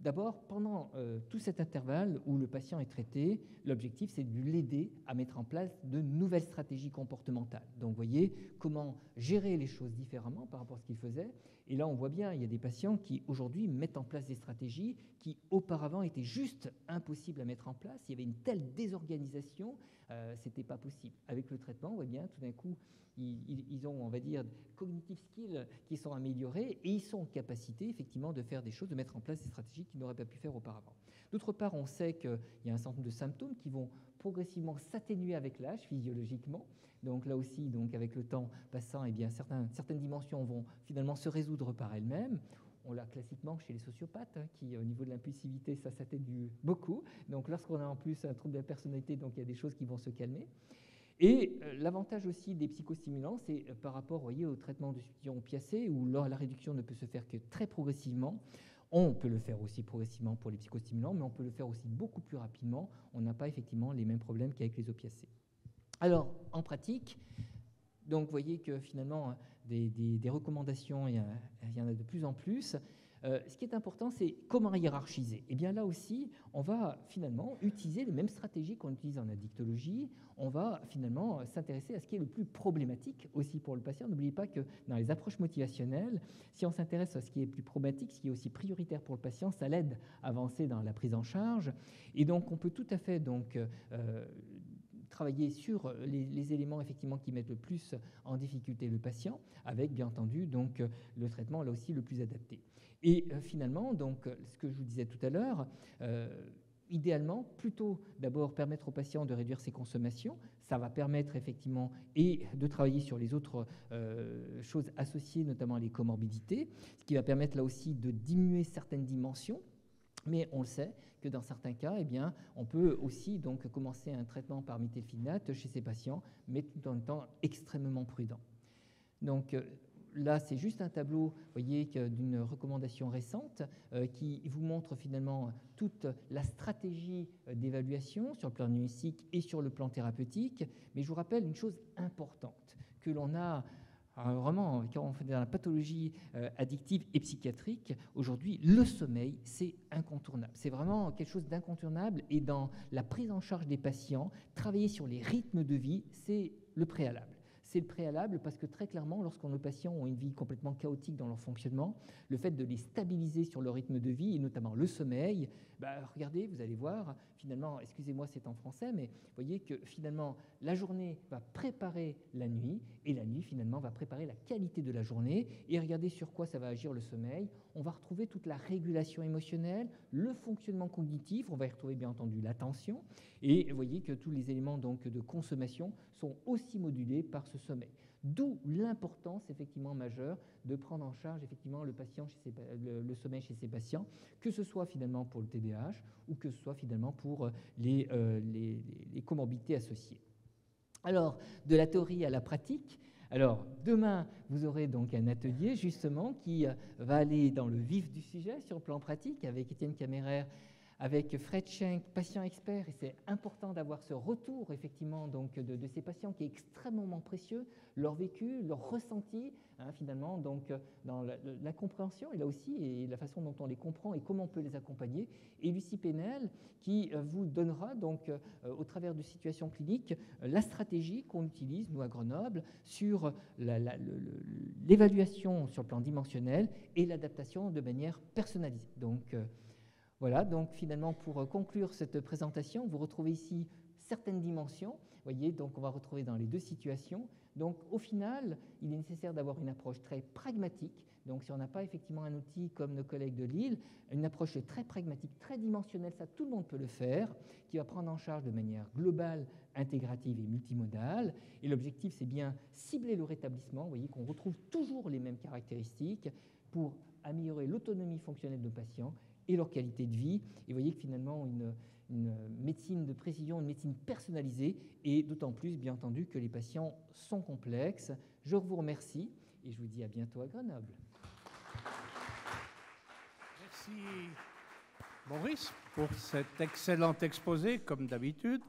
d'abord, pendant tout cet intervalle où le patient est traité, l'objectif, c'est de l'aider à mettre en place de nouvelles stratégies comportementales. Donc, vous voyez comment gérer les choses différemment par rapport à ce qu'il faisait. Et là, on voit bien, il y a des patients qui, aujourd'hui, mettent en place des stratégies qui, auparavant, étaient juste impossibles à mettre en place. Il y avait une telle désorganisation, c'était pas possible. Avec le traitement, on voit bien, tout d'un coup, ils ont, on va dire, cognitive skills qui sont améliorés et ils sont en capacité, effectivement, de faire des choses, de mettre en place des stratégies qu'ils n'auraient pas pu faire auparavant. D'autre part, on sait qu'il y a un certain nombre de symptômes qui vont progressivement s'atténuer avec l'âge, physiologiquement. Donc là aussi, donc avec le temps passant, eh bien, certaines dimensions vont finalement se résoudre par elles-mêmes. On l'a classiquement chez les sociopathes, hein, qui, au niveau de l'impulsivité, ça s'atténue beaucoup. Donc lorsqu'on a en plus un trouble de la personnalité, donc il y a des choses qui vont se calmer. Et l'avantage aussi des psychostimulants, c'est par rapport, voyez, au traitement de substitution opiacée, où la réduction ne peut se faire que très progressivement. On peut le faire aussi progressivement pour les psychostimulants, mais on peut le faire aussi beaucoup plus rapidement. On n'a pas effectivement les mêmes problèmes qu'avec les opiacés. Alors, en pratique, donc vous voyez que finalement, des recommandations, il y en a de plus en plus. Ce qui est important, c'est comment hiérarchiser. Et bien là aussi, on va finalement utiliser les mêmes stratégies qu'on utilise en addictologie. On va finalement s'intéresser à ce qui est le plus problématique aussi pour le patient. N'oubliez pas que dans les approches motivationnelles, si on s'intéresse à ce qui est plus problématique, ce qui est aussi prioritaire pour le patient, ça l'aide à avancer dans la prise en charge. Et donc, on peut tout à fait travailler sur les éléments effectivement qui mettent le plus en difficulté le patient, avec bien entendu donc le traitement là aussi le plus adapté. Et finalement, donc, ce que je vous disais tout à l'heure, idéalement, plutôt d'abord permettre au patient de réduire ses consommations, ça va permettre effectivement et de travailler sur les autres choses associées, notamment les comorbidités, ce qui va permettre là aussi de diminuer certaines dimensions. Mais on le sait que dans certains cas, eh bien, on peut aussi donc commencer un traitement par méthylphénate chez ces patients, mais tout en étant extrêmement prudent. Donc là, c'est juste un tableau, voyez, d'une recommandation récente qui vous montre finalement toute la stratégie d'évaluation sur le plan diagnostique et sur le plan thérapeutique. Mais je vous rappelle une chose importante que l'on a. Alors vraiment, quand on fait dans la pathologie addictive et psychiatrique, aujourd'hui, le sommeil, c'est incontournable. C'est vraiment quelque chose d'incontournable. Et dans la prise en charge des patients, travailler sur les rythmes de vie, c'est le préalable. C'est le préalable parce que très clairement, lorsque nos patients ont une vie complètement chaotique dans leur fonctionnement, le fait de les stabiliser sur le rythme de vie, et notamment le sommeil, regardez, vous allez voir, finalement, excusez-moi, c'est en français, mais vous voyez que finalement, la journée va préparer la nuit, et la nuit, finalement, va préparer la qualité de la journée. Et regardez sur quoi ça va agir le sommeil. On va retrouver toute la régulation émotionnelle, le fonctionnement cognitif, on va y retrouver bien entendu l'attention, et vous voyez que tous les éléments donc, de consommation sont aussi modulés par ce sommeil. D'où l'importance effectivement majeure de prendre en charge effectivement le sommeil chez ces patients, que ce soit finalement pour le TDAH ou que ce soit finalement pour les comorbidités associées. Alors, de la théorie à la pratique. Alors, demain, vous aurez donc un atelier justement qui va aller dans le vif du sujet sur le plan pratique avec Étienne Caméraire, avec Fred Schenk, patient expert, et c'est important d'avoir ce retour effectivement donc de ces patients qui est extrêmement précieux, leur vécu, leur ressenti, finalement donc dans la compréhension et là aussi et la façon dont on les comprend et comment on peut les accompagner, et Lucie Penel qui vous donnera donc au travers de situations cliniques la stratégie qu'on utilise nous à Grenoble sur l'évaluation sur le plan dimensionnel et l'adaptation de manière personnalisée. Donc voilà, donc finalement, pour conclure cette présentation, vous retrouvez ici certaines dimensions. Vous voyez, donc on va retrouver dans les deux situations. Donc au final, il est nécessaire d'avoir une approche très pragmatique. Donc si on n'a pas effectivement un outil comme nos collègues de Lille, une approche très pragmatique, très dimensionnelle, ça tout le monde peut le faire, qui va prendre en charge de manière globale, intégrative et multimodale. Et l'objectif, c'est bien cibler le rétablissement. Vous voyez qu'on retrouve toujours les mêmes caractéristiques pour améliorer l'autonomie fonctionnelle de nos patients et leur qualité de vie. Et vous voyez que finalement, une médecine de précision, une médecine personnalisée, et d'autant plus, bien entendu, que les patients sont complexes. Je vous remercie et je vous dis à bientôt à Grenoble. Merci Maurice pour cet excellent exposé, comme d'habitude.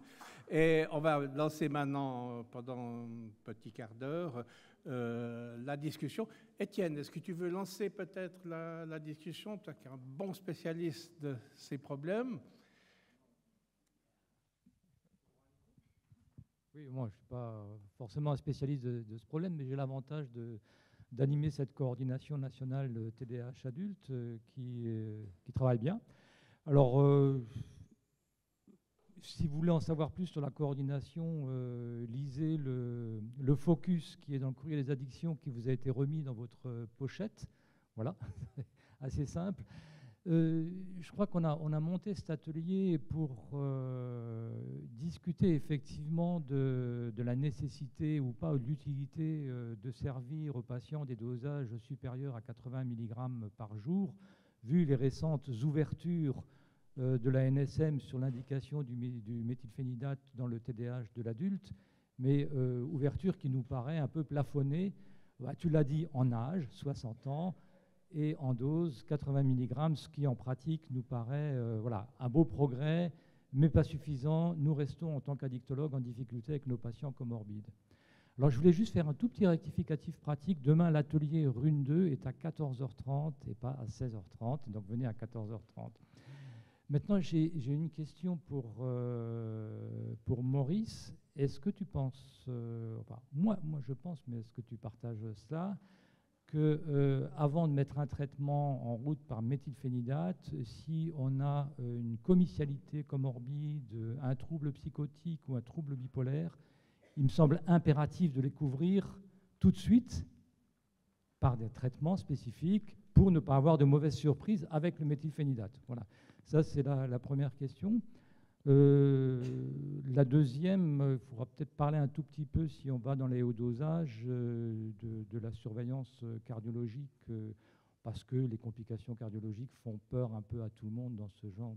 Et on va lancer maintenant, pendant un petit quart d'heure, la discussion. Étienne, est-ce que tu veux lancer peut-être la discussion, toi qui es un bon spécialiste de ces problèmes? Oui, moi je ne suis pas forcément un spécialiste de ce problème, mais j'ai l'avantage d'animer cette coordination nationale de TDAH adultes qui travaille bien. Alors, si vous voulez en savoir plus sur la coordination, lisez le focus qui est dans le courrier des addictions qui vous a été remis dans votre pochette. Voilà, assez simple. Je crois qu'on a monté cet atelier pour discuter effectivement de la nécessité ou pas, ou de l'utilité de servir aux patients des dosages supérieurs à 80 mg par jour, vu les récentes ouvertures de la NSM sur l'indication du méthylphénidate dans le TDAH de l'adulte, mais ouverture qui nous paraît un peu plafonnée, tu l'as dit, en âge, 60 ans, et en dose 80 mg, ce qui en pratique nous paraît un beau progrès, mais pas suffisant. Nous restons en tant qu'addictologues en difficulté avec nos patients comorbides. Alors, je voulais juste faire un tout petit rectificatif pratique. Demain, l'atelier Rune 2 est à 14h30 et pas à 16h30. Donc, venez à 14h30. Maintenant, j'ai une question pour Maurice. Est-ce que tu penses, enfin, moi, je pense, mais est-ce que tu partages cela, que avant de mettre un traitement en route par méthylphénidate, si on a une commissalité comorbide, un trouble psychotique ou un trouble bipolaire, il me semble impératif de les couvrir tout de suite par des traitements spécifiques pour ne pas avoir de mauvaises surprises avec le méthylphénidate. Voilà. Ça, c'est la première question. La deuxième, il faudra peut-être parler un tout petit peu, si on va dans les hauts dosages, de la surveillance cardiologique, parce que les complications cardiologiques font peur un peu à tout le monde dans ce genre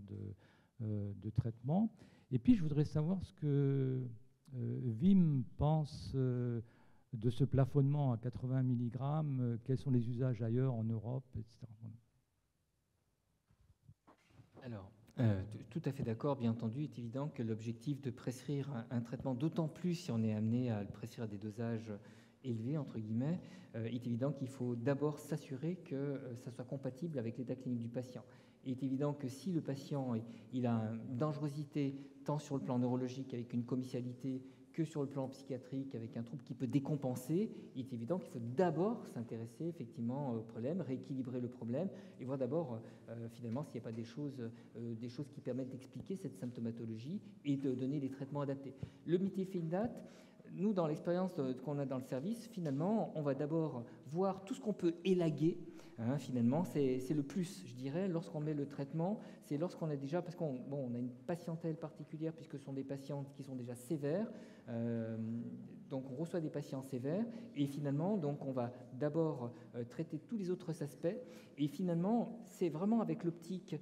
de traitement. Et puis, je voudrais savoir ce que Wim pense de ce plafonnement à 80 mg, quels sont les usages ailleurs en Europe, etc. Alors, tout à fait d'accord, bien entendu. Il est évident que l'objectif de prescrire un traitement, d'autant plus si on est amené à le prescrire à des dosages élevés, entre guillemets, il est évident qu'il faut d'abord s'assurer que ça soit compatible avec l'état clinique du patient. Il est évident que si le patient il a une dangerosité tant sur le plan neurologique avec une commissalité que sur le plan psychiatrique avec un trouble qui peut décompenser, il est évident qu'il faut d'abord s'intéresser effectivement au problème, rééquilibrer le problème et voir d'abord finalement s'il n'y a pas des choses qui permettent d'expliquer cette symptomatologie et de donner des traitements adaptés. Le méthylphénidate, nous dans l'expérience qu'on a dans le service, finalement on va d'abord voir tout ce qu'on peut élaguer. Finalement, c'est le plus, je dirais, lorsqu'on met le traitement, c'est lorsqu'on a déjà, parce qu'on a une patientèle particulière, puisque ce sont des patients qui sont déjà sévères, donc on reçoit des patients sévères, et finalement, donc on va d'abord traiter tous les autres aspects, et finalement, c'est vraiment avec l'optique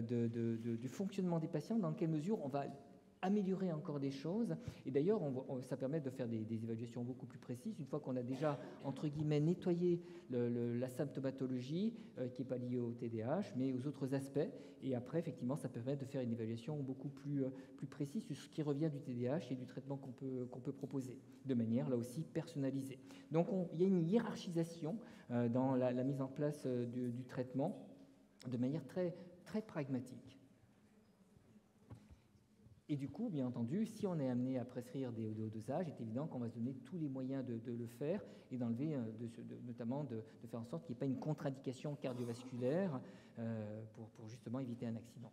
du fonctionnement des patients, dans quelle mesure on va améliorer encore des choses. Et d'ailleurs, ça permet de faire des évaluations beaucoup plus précises. Une fois qu'on a déjà, entre guillemets, nettoyé la symptomatologie qui n'est pas liée au TDAH, mais aux autres aspects. Et après, effectivement, ça permet de faire une évaluation beaucoup plus précise sur ce qui revient du TDAH et du traitement qu'on peut proposer, de manière, là aussi, personnalisée. Donc, il y a une hiérarchisation dans la mise en place du traitement de manière très, très pragmatique. Et du coup, bien entendu, si on est amené à prescrire des hauts dosages, il est évident qu'on va se donner tous les moyens de le faire et d'enlever, notamment de faire en sorte qu'il n'y ait pas une contre-indication cardiovasculaire pour justement éviter un accident.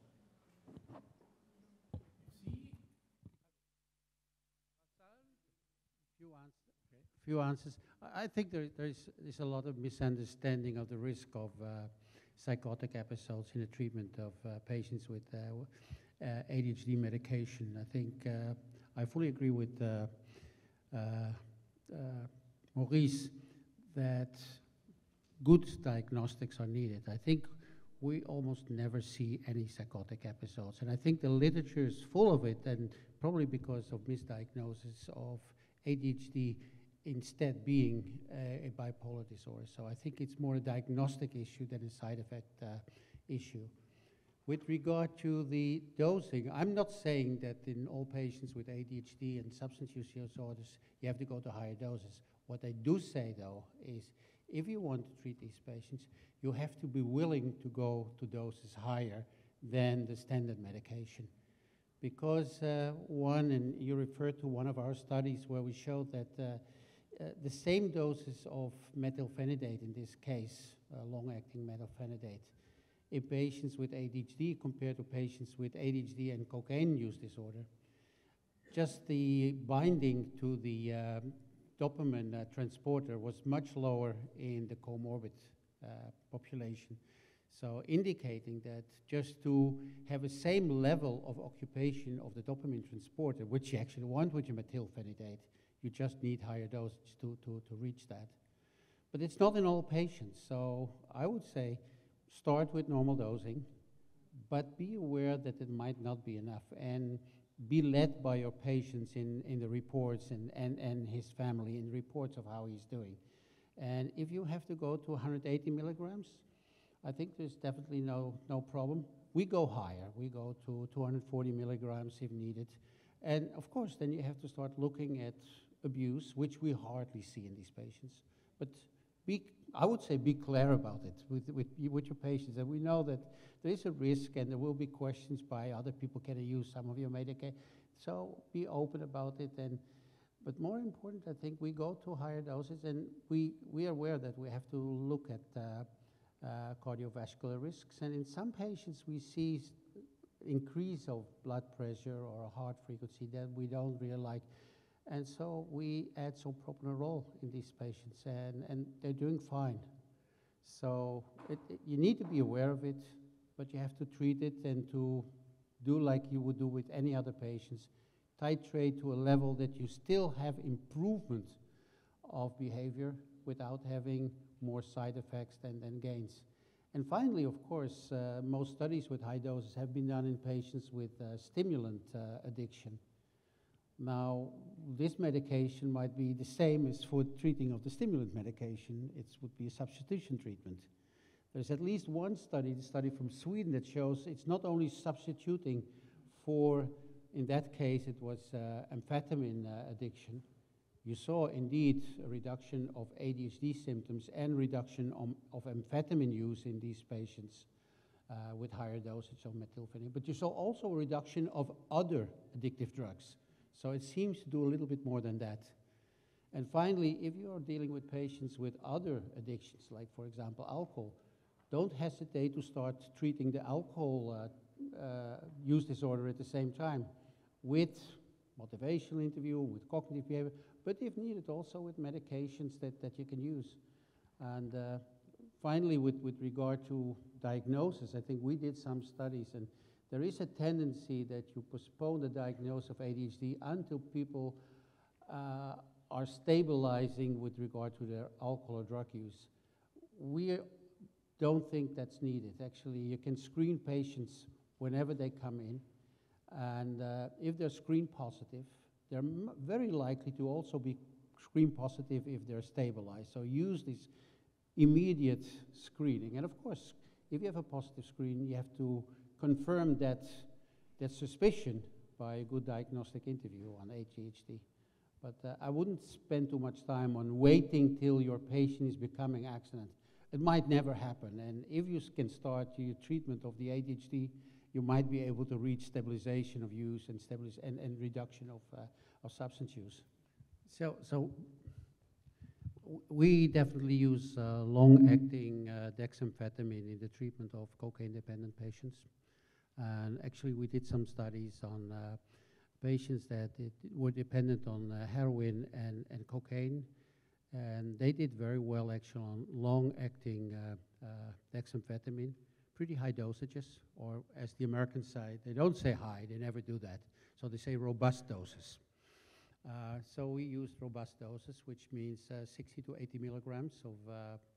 Few answers. I think there's a lot of misunderstanding of the risk of psychotic episodes in the treatment of patients with ADHD medication. I think I fully agree with Maurice that good diagnostics are needed. I think we almost never see any psychotic episodes, and I think the literature is full of it, and probably because of misdiagnosis of ADHD instead being a bipolar disorder. So I think it's more a diagnostic issue than a side effect issue. With regard to the dosing, I'm not saying that in all patients with ADHD and substance use disorders, you have to go to higher doses. What I do say, though, is if you want to treat these patients, you have to be willing to go to doses higher than the standard medication. Because and you referred to one of our studies where we showed that the same doses of methylphenidate, in this case, long-acting methylphenidate, in patients with ADHD compared to patients with ADHD and cocaine use disorder, just the binding to the dopamine transporter was much lower in the comorbid population. So indicating that just to have the same level of occupation of the dopamine transporter, which you actually want with your methylphenidate, you just need higher dosage to reach that. But it's not in all patients, so I would say start with normal dosing, but be aware that it might not be enough, and be led by your patients in the reports and his family in reports of how he's doing. And if you have to go to 180 milligrams, I think there's definitely no problem. We go higher. We go to 240 milligrams if needed. And of course, then you have to start looking at abuse, which we hardly see in these patients. But I would say be clear about it with your patients. And we know that there is a risk and there will be questions by other people, can I use some of your medication? So be open about it. But more important, I think we go to higher doses and we are aware that we have to look at cardiovascular risks. And in some patients, we see increase of blood pressure or heart frequency that we don't really like. And so we add some propranolol in these patients, and they're doing fine. So you need to be aware of it, but you have to treat it and to do like you would do with any other patients. Titrate to a level that you still have improvement of behavior without having more side effects than gains. And finally, of course, most studies with high doses have been done in patients with stimulant addiction. Now, this medication might be the same as for treating of the stimulant medication. It would be a substitution treatment. There's at least one study, the study from Sweden, that shows it's not only substituting for, in that case, it was amphetamine addiction. You saw indeed a reduction of ADHD symptoms and reduction of amphetamine use in these patients with higher dosage of methylphenidate. But you saw also a reduction of other addictive drugs. So it seems to do a little bit more than that. And finally, if you are dealing with patients with other addictions, like, for example, alcohol, don't hesitate to start treating the alcohol use disorder at the same time with motivational interview, with cognitive behavior, but if needed, also with medications that you can use. And finally, with regard to diagnosis, I think we did some studies, and there is a tendency that you postpone the diagnosis of ADHD until people are stabilizing with regard to their alcohol or drug use. We don't think that's needed. Actually, you can screen patients whenever they come in, and if they're screen positive, they're very likely to also be screen positive if they're stabilized. So use this immediate screening. And of course, if you have a positive screen, you have to confirm that suspicion by a good diagnostic interview on ADHD. But I wouldn't spend too much time on waiting till your patient is becoming abstinent. It might never happen. And if you can start your treatment of the ADHD, you might be able to reach stabilization of use and reduction of substance use. So we definitely use long-acting dexamphetamine in the treatment of cocaine-dependent patients. And actually, we did some studies on patients that were dependent on heroin and cocaine, and they did very well actually on long-acting dexamphetamine, pretty high dosages, or as the Americans say, they don't say high, they never do that, so they say robust doses. So we used robust doses, which means 60 to 80 milligrams of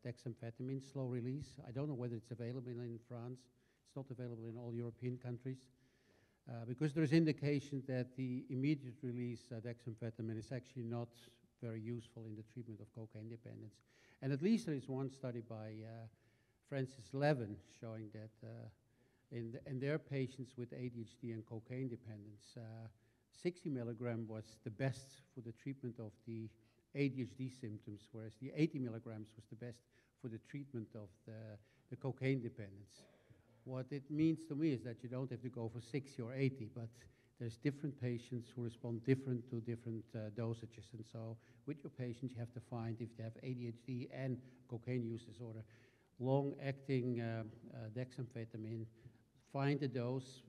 dexamphetamine, slow release. I don't know whether it's available in France. It's not available in all European countries. Because there's indication that the immediate release dexamphetamine is actually not very useful in the treatment of cocaine dependence. And at least there is one study by Francis Levin showing that in their patients with ADHD and cocaine dependence, 60 milligram was the best for the treatment of the ADHD symptoms, whereas the 80 milligrams was the best for the treatment of the cocaine dependence. What it means to me is that you don't have to go for 60 or 80, but there's different patients who respond different to different dosages. And so with your patients, you have to find, if they have ADHD and cocaine use disorder, long-acting dexamphetamine, find a dose.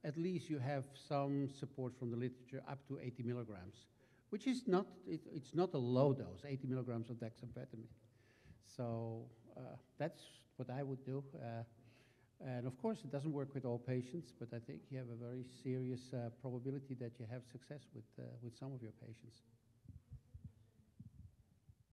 At least you have some support from the literature up to 80 milligrams, which is not, it's not a low dose, 80 milligrams of dexamphetamine. So that's what I would do. And of course, it doesn't work with all patients, but I think you have a very serious probability that you have success with some of your patients.